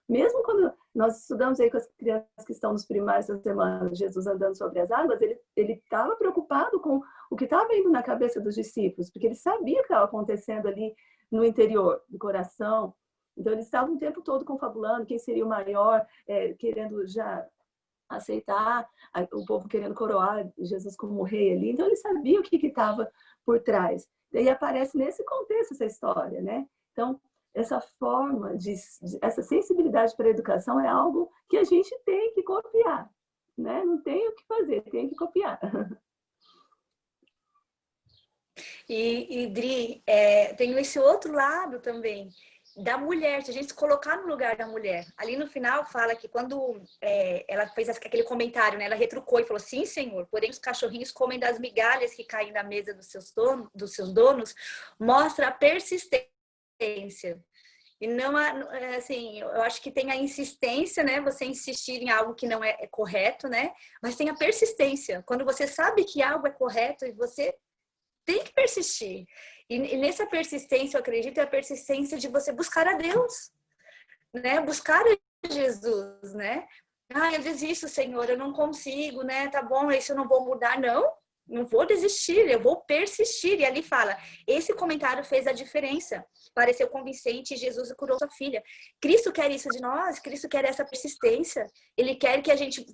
mesmo quando nós estudamos aí com as crianças que estão nos primários da semana, Jesus andando sobre as águas, ele estava preocupado com o que estava indo na cabeça dos discípulos, porque ele sabia o que estava acontecendo ali no interior do coração. Então, eles estavam o tempo todo confabulando quem seria o maior, querendo já aceitar, o povo querendo coroar Jesus como rei ali. Então, ele sabia o que estava por trás. E aparece nesse contexto essa história, né? Então, essa forma essa sensibilidade para a educação é algo que a gente tem que copiar, né? Não tem o que fazer, tem que copiar. E Dri, tem esse outro lado também, da mulher, se a gente se colocar no lugar da mulher. Ali no final fala que quando ela fez aquele comentário, né, ela retrucou e falou, sim, Senhor, porém os cachorrinhos comem das migalhas que caem da mesa dos seus donos, mostra a persistência. E não, assim, eu acho que tem a insistência, né, você insistir em algo que não é correto, né, mas tem a persistência. Quando você sabe que algo é correto e você tem que persistir. E nessa persistência, eu acredito, é a persistência de você buscar a Deus, né? Buscar a Jesus, né? Eu desisto, Senhor, eu não consigo, né? Tá bom, isso eu não vou mudar, não. não vou desistir, eu vou persistir. E ali fala, esse comentário fez a diferença, pareceu convincente e Jesus curou sua filha. Cristo quer isso de nós, Cristo quer essa persistência, Ele quer que a gente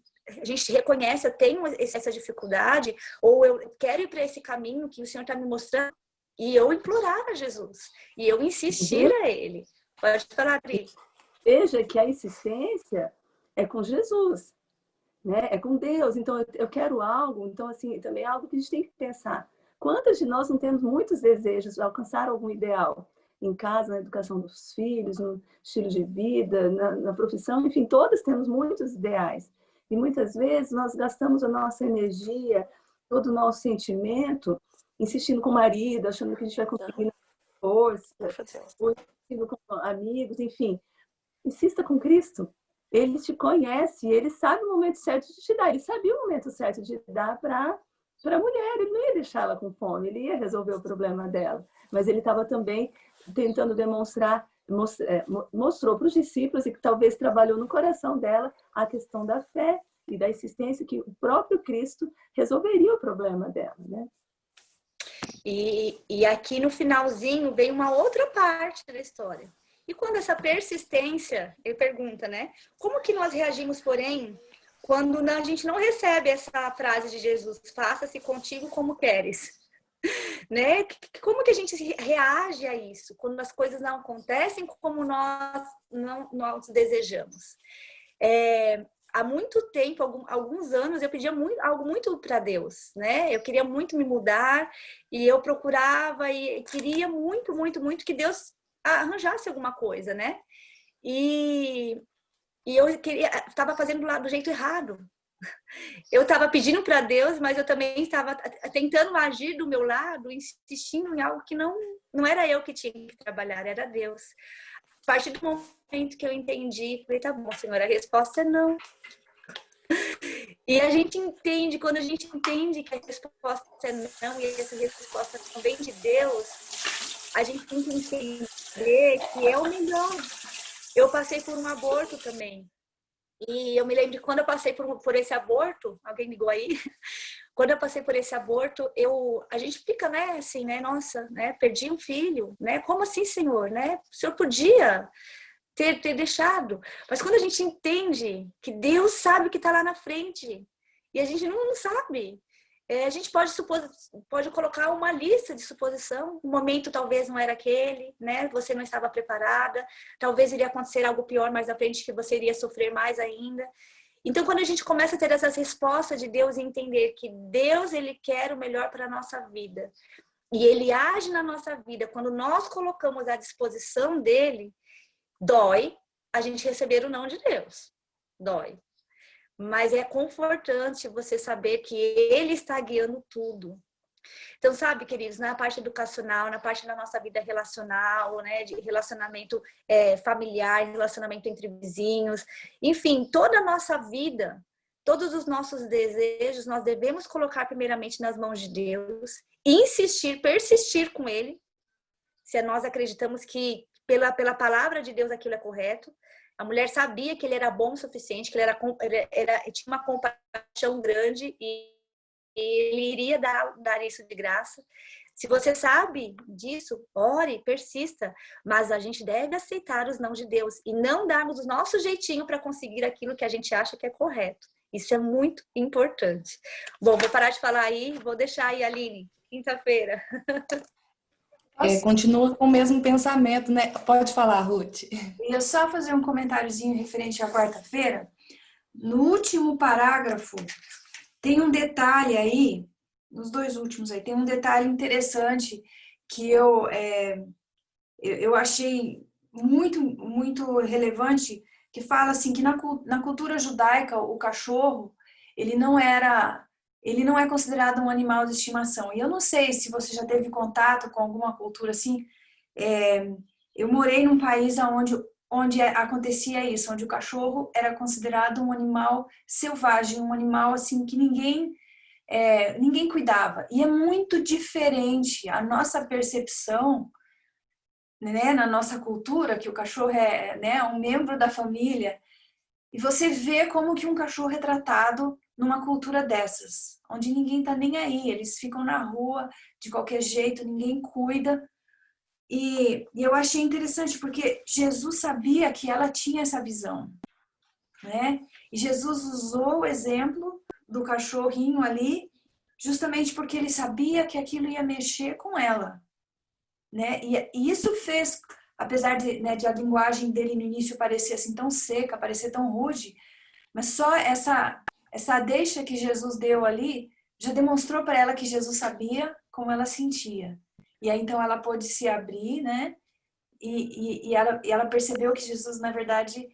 reconheça, eu tenho essa dificuldade, ou eu quero ir para esse caminho que o Senhor está me mostrando, e eu implorar a Jesus, e eu insistir a Ele. Pode falar, Pri. Veja que a insistência é com Jesus, né? É com Deus. Então, eu quero algo. Então, assim, também é algo que a gente tem que pensar. Quantas de nós não temos muitos desejos de alcançar algum ideal? Em casa, na educação dos filhos, no estilo de vida, na profissão, enfim, todas temos muitos ideais. E muitas vezes nós gastamos a nossa energia, todo o nosso sentimento, insistindo com o marido, achando que a gente vai conseguir força, ou insistindo com amigos, enfim. Insista com Cristo. Ele te conhece, ele sabe o momento certo de te dar. Ele sabia o momento certo de dar para a mulher. Ele não ia deixá-la com fome, ele ia resolver o problema dela. Mas ele estava também tentando demonstrar, mostrou para os discípulos, e que talvez trabalhou no coração dela, a questão da fé e da insistência, que o próprio Cristo resolveria o problema dela, né? E aqui no finalzinho vem uma outra parte da história. E quando essa persistência, ele pergunta, né? Como que nós reagimos, porém, quando a gente não recebe essa frase de Jesus, faça-se contigo como queres? Né? Como que a gente reage a isso? Quando as coisas não acontecem como nós desejamos? Há muito tempo, alguns anos, eu pedia algo muito para Deus, né? Eu queria muito me mudar e eu procurava e queria muito, muito, muito que Deus arranjasse alguma coisa, né? E eu estava fazendo do jeito errado. Eu estava pedindo para Deus, mas eu também estava tentando agir do meu lado, insistindo em algo que não era eu que tinha que trabalhar, era Deus. A partir do momento que eu entendi, falei, tá bom, Senhor, a resposta é não. E a gente entende, quando a gente entende que a resposta é não, e essa resposta não vem de Deus, a gente tem que entender que é o melhor. Eu passei por um aborto também. E eu me lembro de quando eu passei por esse aborto, alguém ligou aí? Quando eu passei por esse aborto, a gente fica, né, assim, né, nossa, né, perdi um filho, né, como assim, Senhor, né, o Senhor podia ter deixado, mas quando a gente entende que Deus sabe o que está lá na frente, e a gente não sabe, a gente pode colocar uma lista de suposição, o momento talvez não era aquele, né, você não estava preparada, talvez iria acontecer algo pior mais à frente, que você iria sofrer mais ainda. Então, quando a gente começa a ter essas respostas de Deus e entender que Deus, Ele quer o melhor para a nossa vida, e Ele age na nossa vida, quando nós colocamos à disposição dEle, dói a gente receber o não de Deus. Dói. Mas é confortante você saber que Ele está guiando tudo. Então, sabe, queridos, na parte educacional, na parte da nossa vida relacional, né, de relacionamento familiar, relacionamento entre vizinhos, enfim, toda a nossa vida, todos os nossos desejos, nós devemos colocar primeiramente nas mãos de Deus, insistir, persistir com Ele, se nós acreditamos que pela palavra de Deus aquilo é correto. A mulher sabia que ele era bom o suficiente, que ele tinha uma compaixão grande e ele iria dar isso de graça. Se você sabe disso, ore, persista, mas a gente deve aceitar os não de Deus e não darmos o nosso jeitinho para conseguir aquilo que a gente acha que é correto. Isso é muito importante. Bom, vou parar de falar aí, vou deixar aí, Aline, quinta-feira. Continua com o mesmo pensamento, né? Pode falar, Ruth. Eu só fazer um comentáriozinho referente à quarta-feira. No último parágrafo, tem um detalhe aí, nos dois últimos aí, tem um detalhe interessante que eu achei muito, muito relevante, que fala assim que na cultura judaica o cachorro, ele não é considerado um animal de estimação. E eu não sei se você já teve contato com alguma cultura assim. Eu morei num país onde acontecia isso, onde o cachorro era considerado um animal selvagem, um animal assim que ninguém cuidava. E é muito diferente a nossa percepção, né, na nossa cultura, que o cachorro é, né, um membro da família. E você vê como que um cachorro é tratado numa cultura dessas, onde ninguém está nem aí, eles ficam na rua de qualquer jeito, ninguém cuida. E eu achei interessante porque Jesus sabia que ela tinha essa visão, né? E Jesus usou o exemplo do cachorrinho ali, justamente porque ele sabia que aquilo ia mexer com ela, né? E isso fez, apesar de, né, de a linguagem dele no início parecer assim tão seca, parecer tão rude, mas só essa deixa que Jesus deu ali já demonstrou para ela que Jesus sabia como ela sentia. E aí então ela pôde se abrir, né? E ela percebeu que Jesus, na verdade,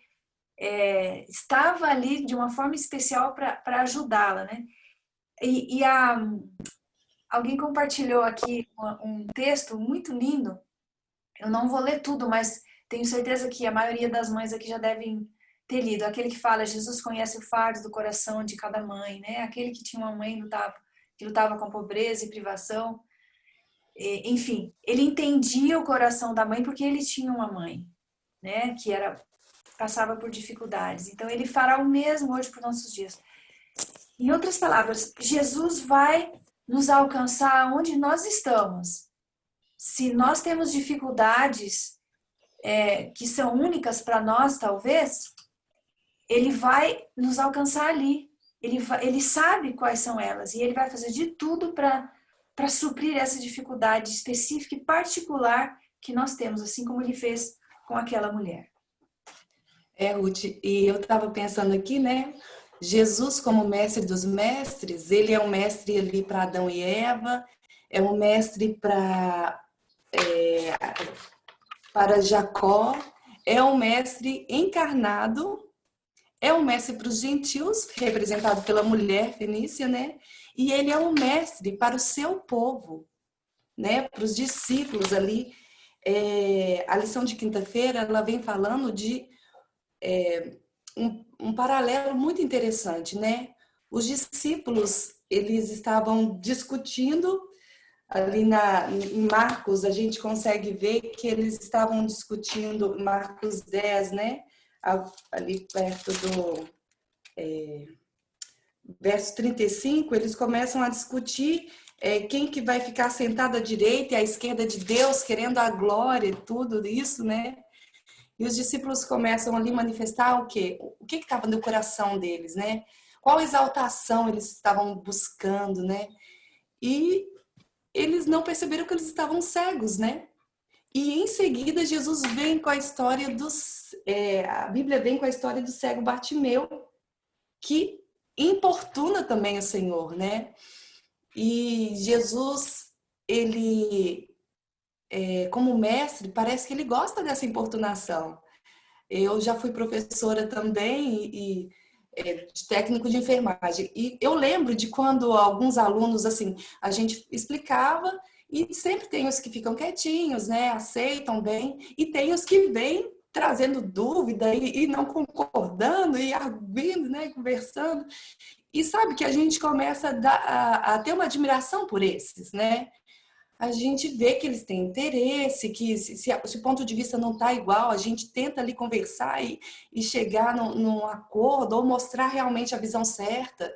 estava ali de uma forma especial para ajudá-la, né? Alguém compartilhou aqui um texto muito lindo. Eu não vou ler tudo, mas tenho certeza que a maioria das mães aqui já devem ter lido. Aquele que fala, Jesus conhece o fardo do coração de cada mãe, né? Aquele que tinha uma mãe que lutava com a pobreza e privação. Enfim, ele entendia o coração da mãe porque ele tinha uma mãe, né? Que passava por dificuldades. Então, ele fará o mesmo hoje para os nossos dias. Em outras palavras, Jesus vai nos alcançar onde nós estamos. Se nós temos dificuldades que são únicas para nós, talvez, ele vai nos alcançar ali. Ele sabe quais são elas e ele vai fazer de tudo para suprir essa dificuldade específica e particular que nós temos, assim como ele fez com aquela mulher. Ruth, e eu estava pensando aqui, né? Jesus, como mestre dos mestres, ele é um mestre ali para Adão e Eva, é um mestre para Jacó, é um mestre encarnado, é um mestre para os gentios, representado pela mulher fenícia, né? E ele é um mestre para o seu povo, né? Para os discípulos ali. A lição de quinta-feira, ela vem falando de um paralelo muito interessante, né? Os discípulos, eles estavam discutindo ali em Marcos, a gente consegue ver que eles estavam discutindo, Marcos 10, né? Ali perto do verso 35, eles começam a discutir quem que vai ficar sentado à direita e à esquerda de Deus, querendo a glória e tudo isso, né? E os discípulos começam ali a manifestar o quê? O que estava no coração deles, né? Qual exaltação eles estavam buscando, né? E eles não perceberam que eles estavam cegos, né? E em seguida Jesus vem com a história a Bíblia vem com a história do cego Bartimeu, que importuna também o Senhor, né? E Jesus, ele, como mestre, parece que ele gosta dessa importunação. Eu já fui professora também de técnico de enfermagem. E eu lembro de quando alguns alunos, assim, a gente explicava e sempre tem os que ficam quietinhos, né? Aceitam bem. E tem os que vêm trazendo dúvida e não concordando e arguindo, né? Conversando. E sabe que a gente começa a ter uma admiração por esses, né? A gente vê que eles têm interesse, que se o ponto de vista não está igual, a gente tenta ali conversar e chegar num acordo ou mostrar realmente a visão certa.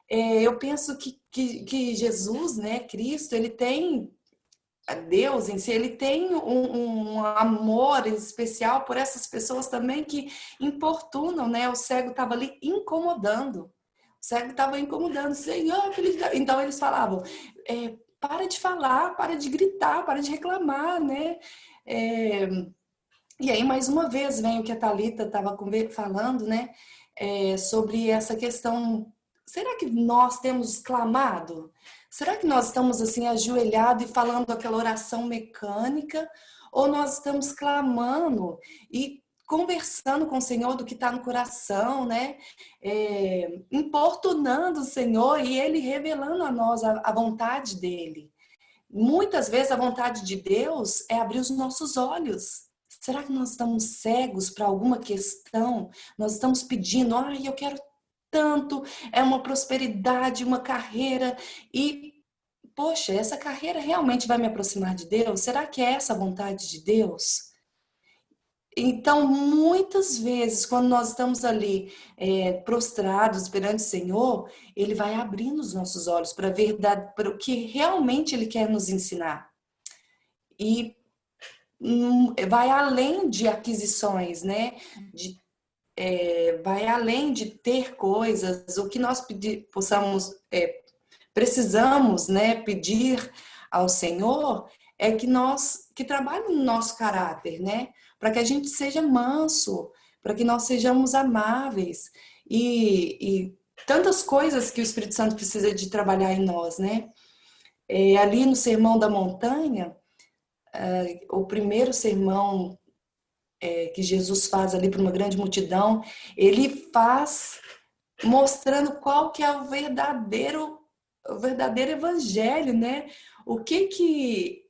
Eu penso que Jesus, né, Cristo, ele tem, Deus em si, ele tem um amor especial por essas pessoas também que importunam, né? O cego estava ali incomodando. O cego estava incomodando, Senhor, filho de Deus. Então eles falavam, para de falar, para de gritar, para de reclamar, né? E aí, mais uma vez, vem o que a Thalita estava falando, né? Sobre essa questão, será que nós temos clamado? Será que nós estamos assim, ajoelhados e falando aquela oração mecânica? Ou nós estamos clamando e conversando com o Senhor do que está no coração, né? Importunando o Senhor e Ele revelando a nós a vontade dEle. Muitas vezes a vontade de Deus é abrir os nossos olhos. Será que nós estamos cegos para alguma questão? Nós estamos pedindo, eu quero tanto, é uma prosperidade, uma carreira e, poxa, essa carreira realmente vai me aproximar de Deus? Será que é essa a vontade de Deus? Então, muitas vezes, quando nós estamos ali prostrados perante o Senhor, Ele vai abrindo os nossos olhos para a verdade, para o que realmente Ele quer nos ensinar. E vai além de aquisições, né? Vai além de ter coisas, o que nós precisamos, né, pedir ao Senhor é que trabalhe no nosso caráter, né? Para que a gente seja manso, para que nós sejamos amáveis e tantas coisas que o Espírito Santo precisa de trabalhar em nós, né? Ali no Sermão da Montanha, o primeiro sermão que Jesus faz ali para uma grande multidão, ele faz mostrando qual que é o verdadeiro evangelho, né? O que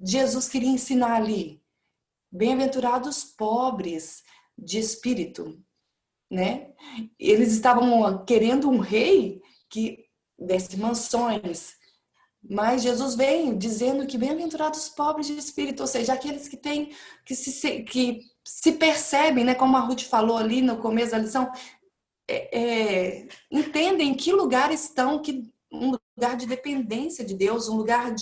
Jesus queria ensinar ali? Bem-aventurados pobres de espírito, né? Eles estavam querendo um rei que desse mansões, mas Jesus vem dizendo que bem-aventurados pobres de espírito, ou seja, aqueles que têm, que se percebem, né? Como a Ruth falou ali no começo da lição, entendem em que lugar estão, um lugar de dependência de Deus, um lugar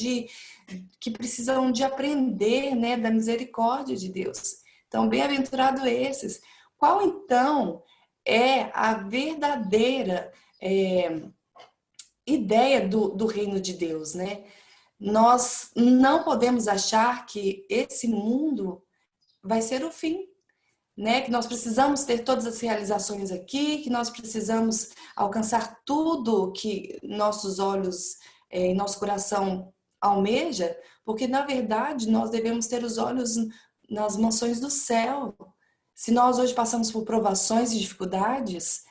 que precisam de aprender, né, da misericórdia de Deus. Então, bem-aventurado esses. Qual, então, é a verdadeira ideia do reino de Deus, né? Nós não podemos achar que esse mundo vai ser o fim, né? Que nós precisamos ter todas as realizações aqui, que nós precisamos alcançar tudo que nossos olhos e nosso coração almeja, porque na verdade nós devemos ter os olhos nas mansões do céu. Se nós hoje passamos por provações e dificuldades,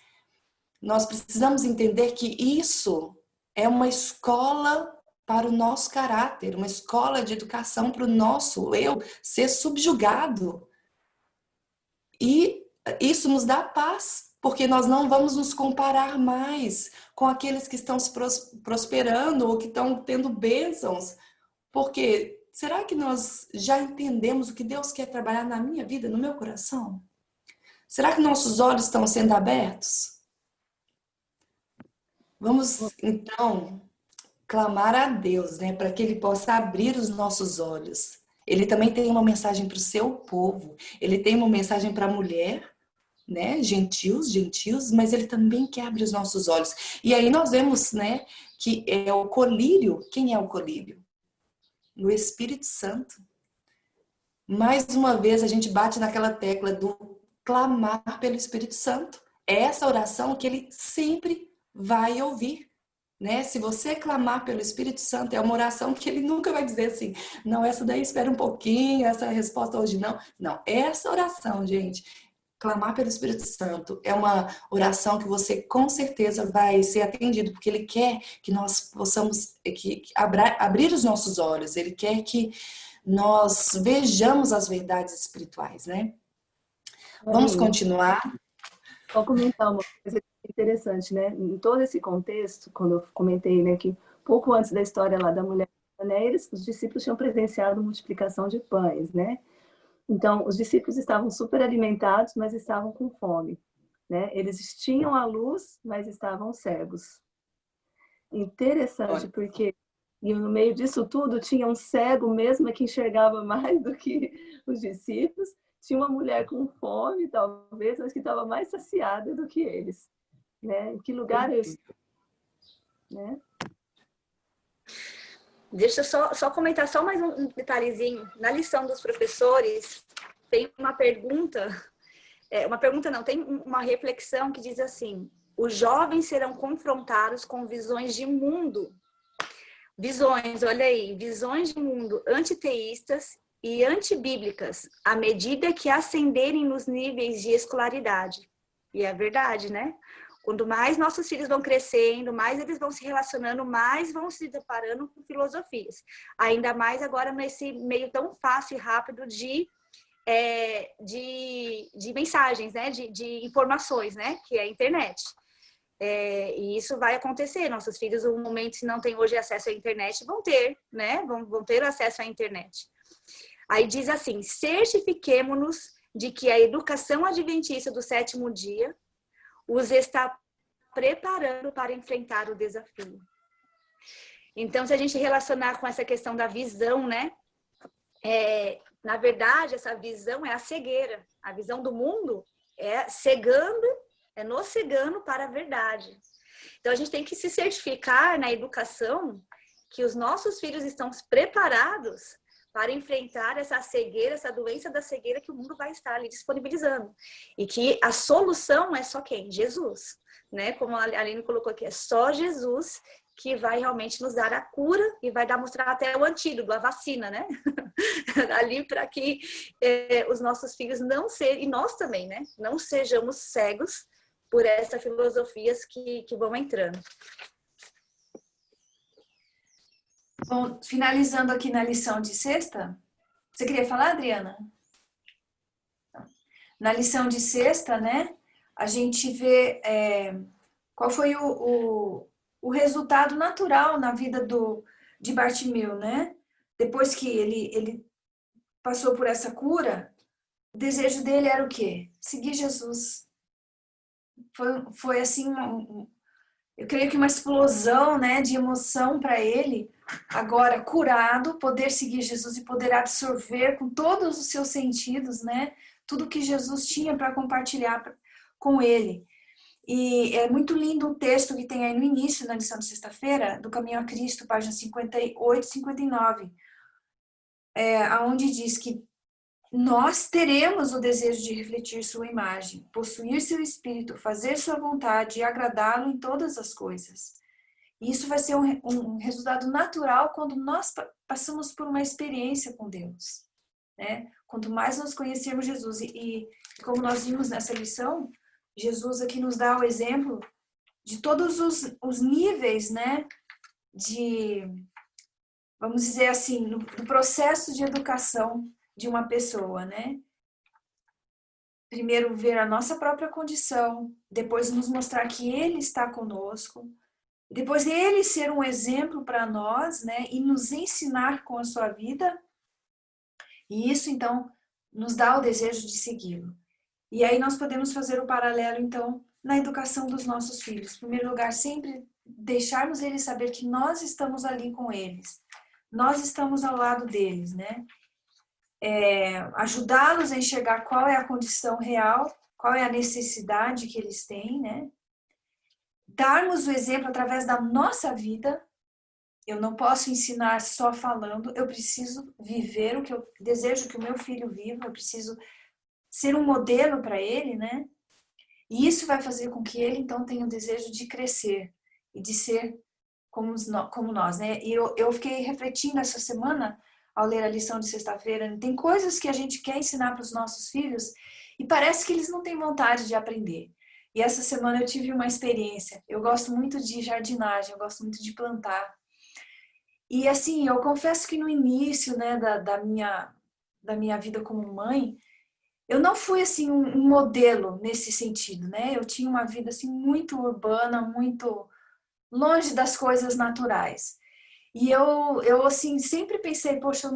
nós precisamos entender que isso é uma escola para o nosso caráter, uma escola de educação para o nosso eu ser subjugado. E isso nos dá paz, porque nós não vamos nos comparar mais com aqueles que estão se prosperando ou que estão tendo bênçãos. Porque será que nós já entendemos o que Deus quer trabalhar na minha vida, no meu coração? Será que nossos olhos estão sendo abertos? Vamos, então, clamar a Deus, né, para que Ele possa abrir os nossos olhos. Ele também tem uma mensagem para o seu povo. Ele tem uma mensagem para a mulher, né, gentios, mas Ele também quer abrir os nossos olhos. E aí nós vemos, né, que é o colírio. Quem é o colírio? O Espírito Santo. Mais uma vez a gente bate naquela tecla do clamar pelo Espírito Santo. É essa oração que Ele sempre vai ouvir, né? Se você clamar pelo Espírito Santo, é uma oração que Ele nunca vai dizer assim, não, essa daí espera um pouquinho, essa resposta hoje não. Não, essa oração, gente, clamar pelo Espírito Santo é uma oração que você com certeza vai ser atendido, porque Ele quer que nós possamos abrir os nossos olhos, Ele quer que nós vejamos as verdades espirituais, né? Vamos continuar. Vou comentar uma coisa interessante, né? Em todo esse contexto, quando eu comentei, né, que pouco antes da história lá da mulher, né, os discípulos tinham presenciado multiplicação de pães, né? Então, os discípulos estavam super alimentados, mas estavam com fome, né? Eles tinham a luz, mas estavam cegos. Interessante, porque e no meio disso tudo tinha um cego mesmo que enxergava mais do que os discípulos. Tinha uma mulher com fome, talvez, mas que estava mais saciada do que eles. Né? Em que lugar eu estou? Né? Deixa eu só comentar só mais um detalhezinho. Na lição dos professores, tem uma pergunta não, tem uma reflexão que diz assim: os jovens serão confrontados com visões de mundo. Visões, olha aí, visões de mundo antiteístas e antibíblicas, à medida que ascenderem nos níveis de escolaridade. E é verdade, né? Quanto mais nossos filhos vão crescendo, mais eles vão se relacionando, mais vão se deparando com filosofias. Ainda mais agora nesse meio tão fácil e rápido de mensagens, né? De informações, né? Que é a internet. E isso vai acontecer. Nossos filhos, no momento, se não têm hoje acesso à internet, vão ter, né? Vão ter acesso à internet. Aí diz assim: certifiquemo-nos de que a educação adventista do 7º dia os está preparando para enfrentar o desafio. Então, se a gente relacionar com essa questão da visão, né? Na verdade, essa visão é a cegueira. A visão do mundo é nos cegando para a verdade. Então, a gente tem que se certificar na educação que os nossos filhos estão preparados para enfrentar essa cegueira, essa doença da cegueira que o mundo vai estar ali disponibilizando. E que a solução é só quem? Jesus. Né? Como a Aline colocou aqui, é só Jesus que vai realmente nos dar a cura e vai mostrar até o antídoto, a vacina, né? Ali para que os nossos filhos não sejam, e nós também, né? Não sejamos cegos por essas filosofias que vão entrando. Bom, finalizando aqui na lição de sexta, você queria falar, Adriana? Na lição de sexta, né, a gente vê qual foi o resultado natural na vida de Bartimeu, né? Depois que ele passou por essa cura, o desejo dele era o quê? Seguir Jesus. Foi assim, eu creio que uma explosão, né, de emoção para ele, agora curado, poder seguir Jesus e poder absorver com todos os seus sentidos, né, tudo que Jesus tinha para compartilhar com ele. E é muito lindo um texto que tem aí no início, na lição de sexta-feira, do Caminho a Cristo, página 58 e 59, onde diz que nós teremos o desejo de refletir sua imagem, possuir seu espírito, fazer sua vontade e agradá-lo em todas as coisas. E isso vai ser um resultado natural quando nós passamos por uma experiência com Deus, né? Quanto mais nós conhecermos Jesus e como nós vimos nessa lição, Jesus aqui nos dá o exemplo de todos os níveis, né? Vamos dizer assim, do processo de educação de uma pessoa, né? Primeiro ver a nossa própria condição, depois nos mostrar que Ele está conosco, depois Ele ser um exemplo para nós, né? E nos ensinar com a sua vida. E isso, então, nos dá o desejo de segui-lo. E aí nós podemos fazer o paralelo, então, na educação dos nossos filhos. Em primeiro lugar, sempre deixarmos eles saber que nós estamos ali com eles. Nós estamos ao lado deles, né? Ajudá-los a enxergar qual é a condição real, qual é a necessidade que eles têm, né? Darmos o exemplo através da nossa vida. Eu não posso ensinar só falando, eu preciso viver o que eu desejo que o meu filho viva, eu preciso ser um modelo para ele, né? E isso vai fazer com que ele, então, tenha o desejo de crescer e de ser como nós, né? E eu fiquei refletindo essa semana, ao ler a lição de sexta-feira, tem coisas que a gente quer ensinar para os nossos filhos e parece que eles não têm vontade de aprender. E essa semana eu tive uma experiência. Eu gosto muito de jardinagem, eu gosto muito de plantar. E assim, eu confesso que no início, né, da minha vida como mãe, eu não fui assim um modelo nesse sentido, né? Eu tinha uma vida assim muito urbana, muito longe das coisas naturais. E eu assim sempre pensei, poxa,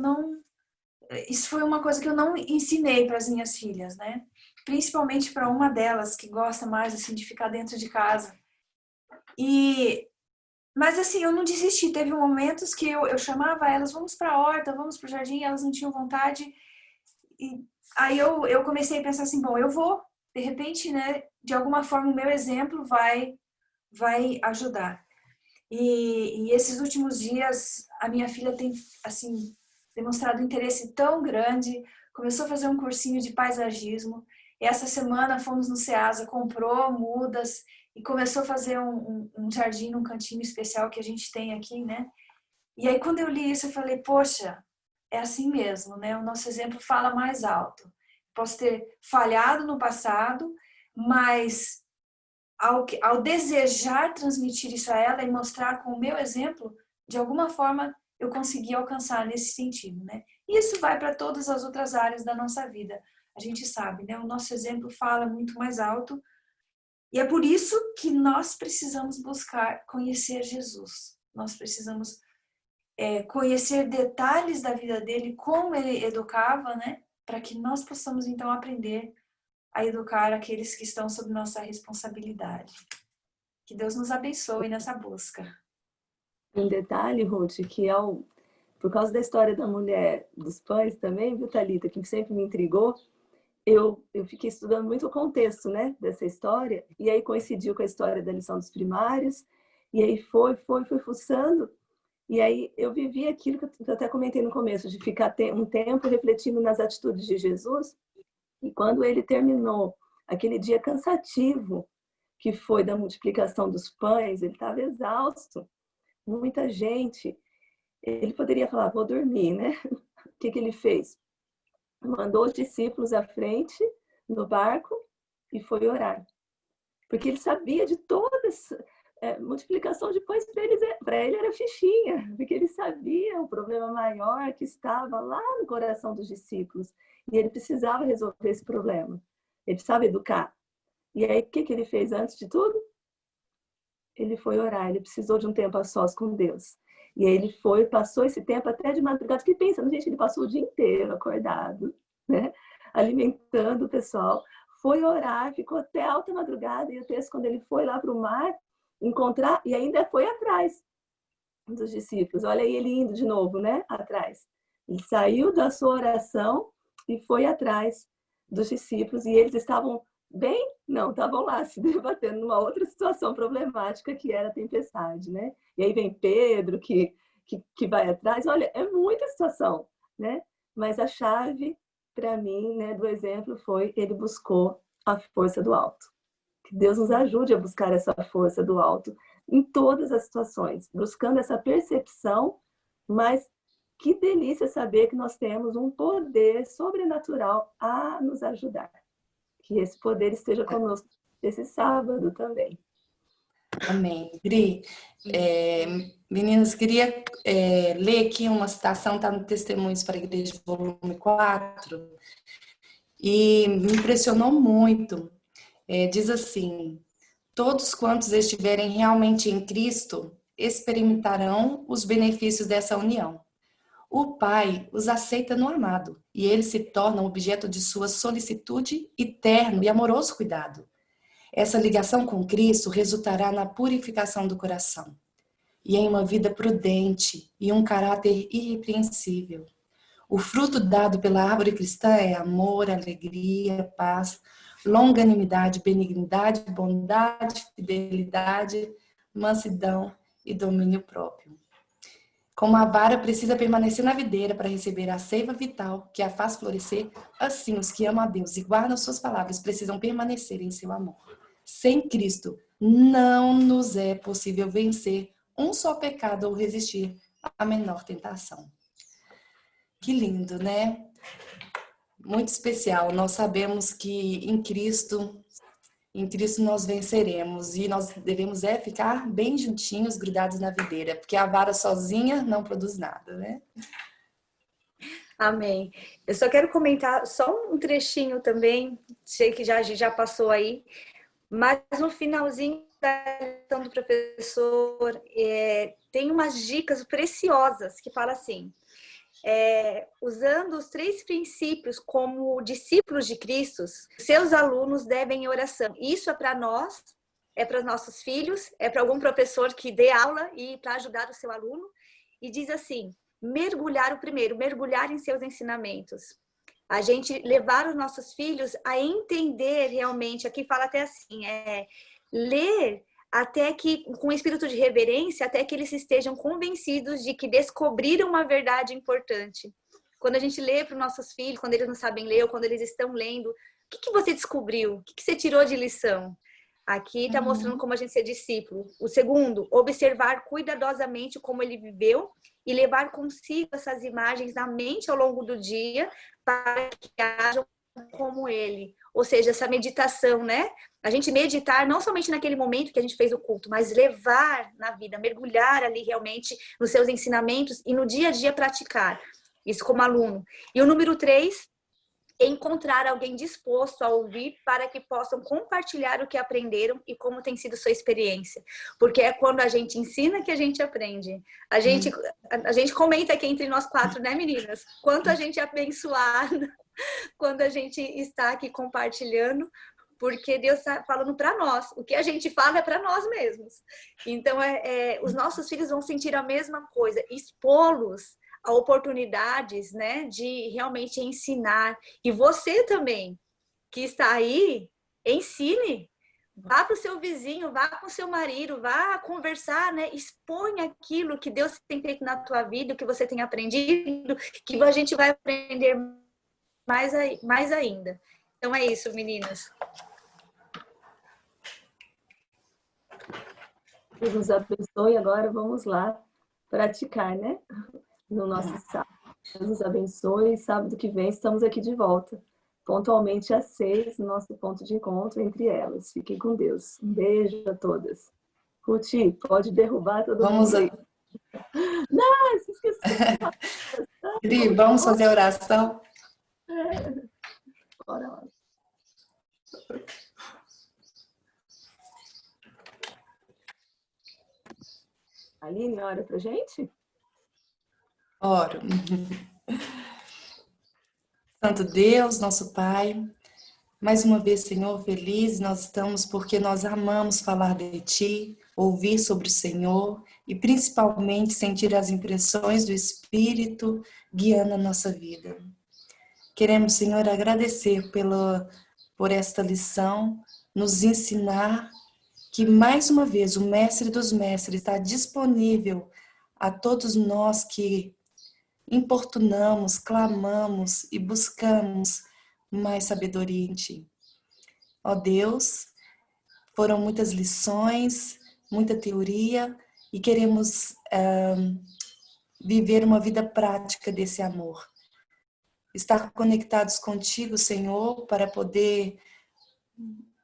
isso foi uma coisa que eu não ensinei para as minhas filhas, né? Principalmente para uma delas que gosta mais assim de ficar dentro de casa. Mas assim, eu não desisti. Teve momentos que eu chamava elas, vamos para a horta, vamos para o jardim, elas não tinham vontade. E aí eu comecei a pensar assim, bom, eu vou, de repente, né, de alguma forma o meu exemplo vai ajudar. E esses últimos dias a minha filha tem assim demonstrado um interesse tão grande, começou a fazer um cursinho de paisagismo. E essa semana fomos no Ceasa, comprou mudas e começou a fazer um jardim, um cantinho especial que a gente tem aqui, né? E aí quando eu li isso eu falei, poxa, é assim mesmo, né? O nosso exemplo fala mais alto. Posso ter falhado no passado, mas ao desejar transmitir isso a ela e mostrar com o meu exemplo, de alguma forma eu consegui alcançar nesse sentido, né? E isso vai para todas as outras áreas da nossa vida. A gente sabe, né? O nosso exemplo fala muito mais alto. E é por isso que nós precisamos buscar conhecer Jesus. Nós precisamos conhecer detalhes da vida dele, como ele educava, né? Para que nós possamos então aprender a educar aqueles que estão sob nossa responsabilidade. Que Deus nos abençoe nessa busca. Um detalhe, Ruth, que por causa da história da mulher dos pães também, viu, Thalita, que sempre me intrigou, eu fiquei estudando muito o contexto, né, dessa história, e aí coincidiu com a história da lição dos primários, e aí fui fuçando, e aí eu vivi aquilo que eu até comentei no começo, de ficar um tempo refletindo nas atitudes de Jesus, e quando ele terminou aquele dia cansativo, que foi da multiplicação dos pães, ele estava exausto, muita gente, ele poderia falar, vou dormir, né? O que ele fez? Mandou os discípulos à frente, no barco, e foi orar. Porque ele sabia de todas multiplicação de pães, para ele era fichinha, porque ele sabia o problema maior que estava lá no coração dos discípulos, e ele precisava resolver esse problema, ele precisava educar. E aí, o que ele fez antes de tudo? Ele foi orar, ele precisou de um tempo a sós com Deus. E aí ele passou esse tempo até de madrugada. Fiquei pensando, gente, ele passou o dia inteiro acordado, né? Alimentando o pessoal. Foi orar, ficou até alta madrugada. E o texto, quando ele foi lá para o mar, encontrar, e ainda foi atrás dos discípulos. Olha aí ele indo de novo, né? Atrás. Ele saiu da sua oração e foi atrás dos discípulos. E eles estavam bem? Não, estavam lá se debatendo numa outra situação problemática que era a tempestade, né? E aí vem Pedro que vai atrás. Olha, é muita situação, né? Mas a chave para mim, né, do exemplo foi ele buscou a força do alto. Que Deus nos ajude a buscar essa força do alto em todas as situações, buscando essa percepção, mas que delícia saber que nós temos um poder sobrenatural a nos ajudar. Que esse poder esteja conosco esse sábado também. Amém. Gri, meninas, queria ler aqui uma citação, está no Testemunhos para a Igreja, volume 4, e me impressionou muito. Diz assim: todos quantos estiverem realmente em Cristo experimentarão os benefícios dessa união. O Pai os aceita no amado, e eles se tornam objeto de sua solicitude e terno e amoroso cuidado. Essa ligação com Cristo resultará na purificação do coração e em uma vida prudente e um caráter irrepreensível. O fruto dado pela árvore cristã é amor, alegria, paz, longanimidade, benignidade, bondade, fidelidade, mansidão e domínio próprio. Como a vara precisa permanecer na videira para receber a seiva vital que a faz florescer, assim os que amam a Deus e guardam suas palavras precisam permanecer em seu amor. Sem Cristo, não nos é possível vencer um só pecado ou resistir à menor tentação. Que lindo, né? Muito especial. Nós sabemos que em Cristo nós venceremos e nós devemos ficar bem juntinhos, grudados na videira, porque a vara sozinha não produz nada, né? Amém. Eu só quero comentar só um trechinho também, sei que a gente já passou aí, mas no finalzinho da lição do professor tem umas dicas preciosas que fala assim: usando os 3 princípios como discípulos de Cristo, seus alunos devem em oração. Isso é para nós, é para os nossos filhos, é para algum professor que dê aula e para ajudar o seu aluno. E diz assim: mergulhar em seus ensinamentos. A gente levar os nossos filhos a entender realmente, aqui fala até assim, ler até que, com espírito de reverência, até que eles estejam convencidos de que descobriram uma verdade importante. Quando a gente lê para os nossos filhos, quando eles não sabem ler ou quando eles estão lendo, o que você descobriu? O que você tirou de lição? Aqui está mostrando como a gente é discípulo. O segundo, observar cuidadosamente como ele viveu e levar consigo essas imagens na mente ao longo do dia para que hajam como ele. Ou seja, essa meditação, né? A gente meditar não somente naquele momento que a gente fez o culto, mas levar na vida, mergulhar ali realmente nos seus ensinamentos e no dia a dia praticar. Isso como aluno. E o número 3, encontrar alguém disposto a ouvir para que possam compartilhar o que aprenderam e como tem sido sua experiência. Porque é quando a gente ensina que a gente aprende. A gente comenta aqui entre nós 4, né, meninas? Quanto a gente é abençoada quando a gente está aqui compartilhando, porque Deus está falando para nós. O que a gente fala é para nós mesmos. Então, os nossos filhos vão sentir a mesma coisa. Expô-los a oportunidades, né, de realmente ensinar. E você também, que está aí, ensine. Vá para o seu vizinho, vá com o seu marido, vá conversar, né? Exponha aquilo que Deus tem feito na tua vida, o que você tem aprendido, que a gente vai aprender mais ainda. Então é isso, meninas. Deus nos abençoe. Agora vamos lá praticar, né? No nosso sábado. Deus nos abençoe. Sábado que vem estamos aqui de volta, pontualmente às 6, no nosso ponto de encontro entre elas. Fiquem com Deus. Um beijo a todas. Ruti, pode derrubar todo mundo aí. Não, se esqueceu. Pri, vamos fazer a oração? Bora lá. Aline, ora pra gente? Oro. Santo Deus, nosso Pai, mais uma vez, Senhor, feliz nós estamos porque nós amamos falar de Ti, ouvir sobre o Senhor e principalmente sentir as impressões do Espírito guiando a nossa vida. Queremos, Senhor, agradecer por esta lição, nos ensinar que mais uma vez o Mestre dos Mestres está disponível a todos nós que importunamos, clamamos e buscamos mais sabedoria em Ti. Ó Deus, foram muitas lições, muita teoria e queremos viver uma vida prática desse amor. Estar conectados contigo, Senhor, para poder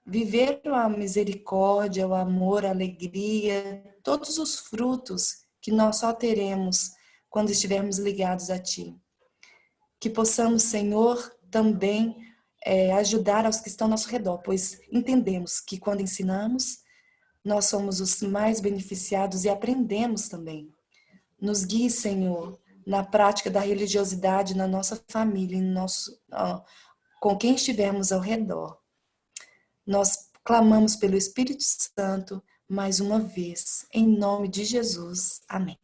viver a misericórdia, o amor, a alegria, todos os frutos que nós só teremos quando estivermos ligados a Ti. Que possamos, Senhor, também ajudar aos que estão ao nosso redor, pois entendemos que quando ensinamos, nós somos os mais beneficiados e aprendemos também. Nos guie, Senhor, na prática da religiosidade na nossa família, com quem estivermos ao redor. Nós clamamos pelo Espírito Santo mais uma vez, em nome de Jesus. Amém.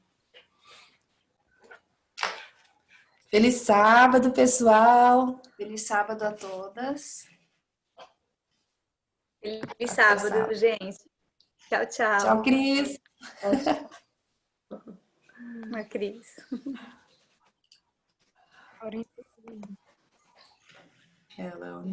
Feliz sábado, pessoal. Feliz sábado a todas. Feliz sábado, gente. Tchau, tchau. Tchau, Cris. Uma Cris. Ela,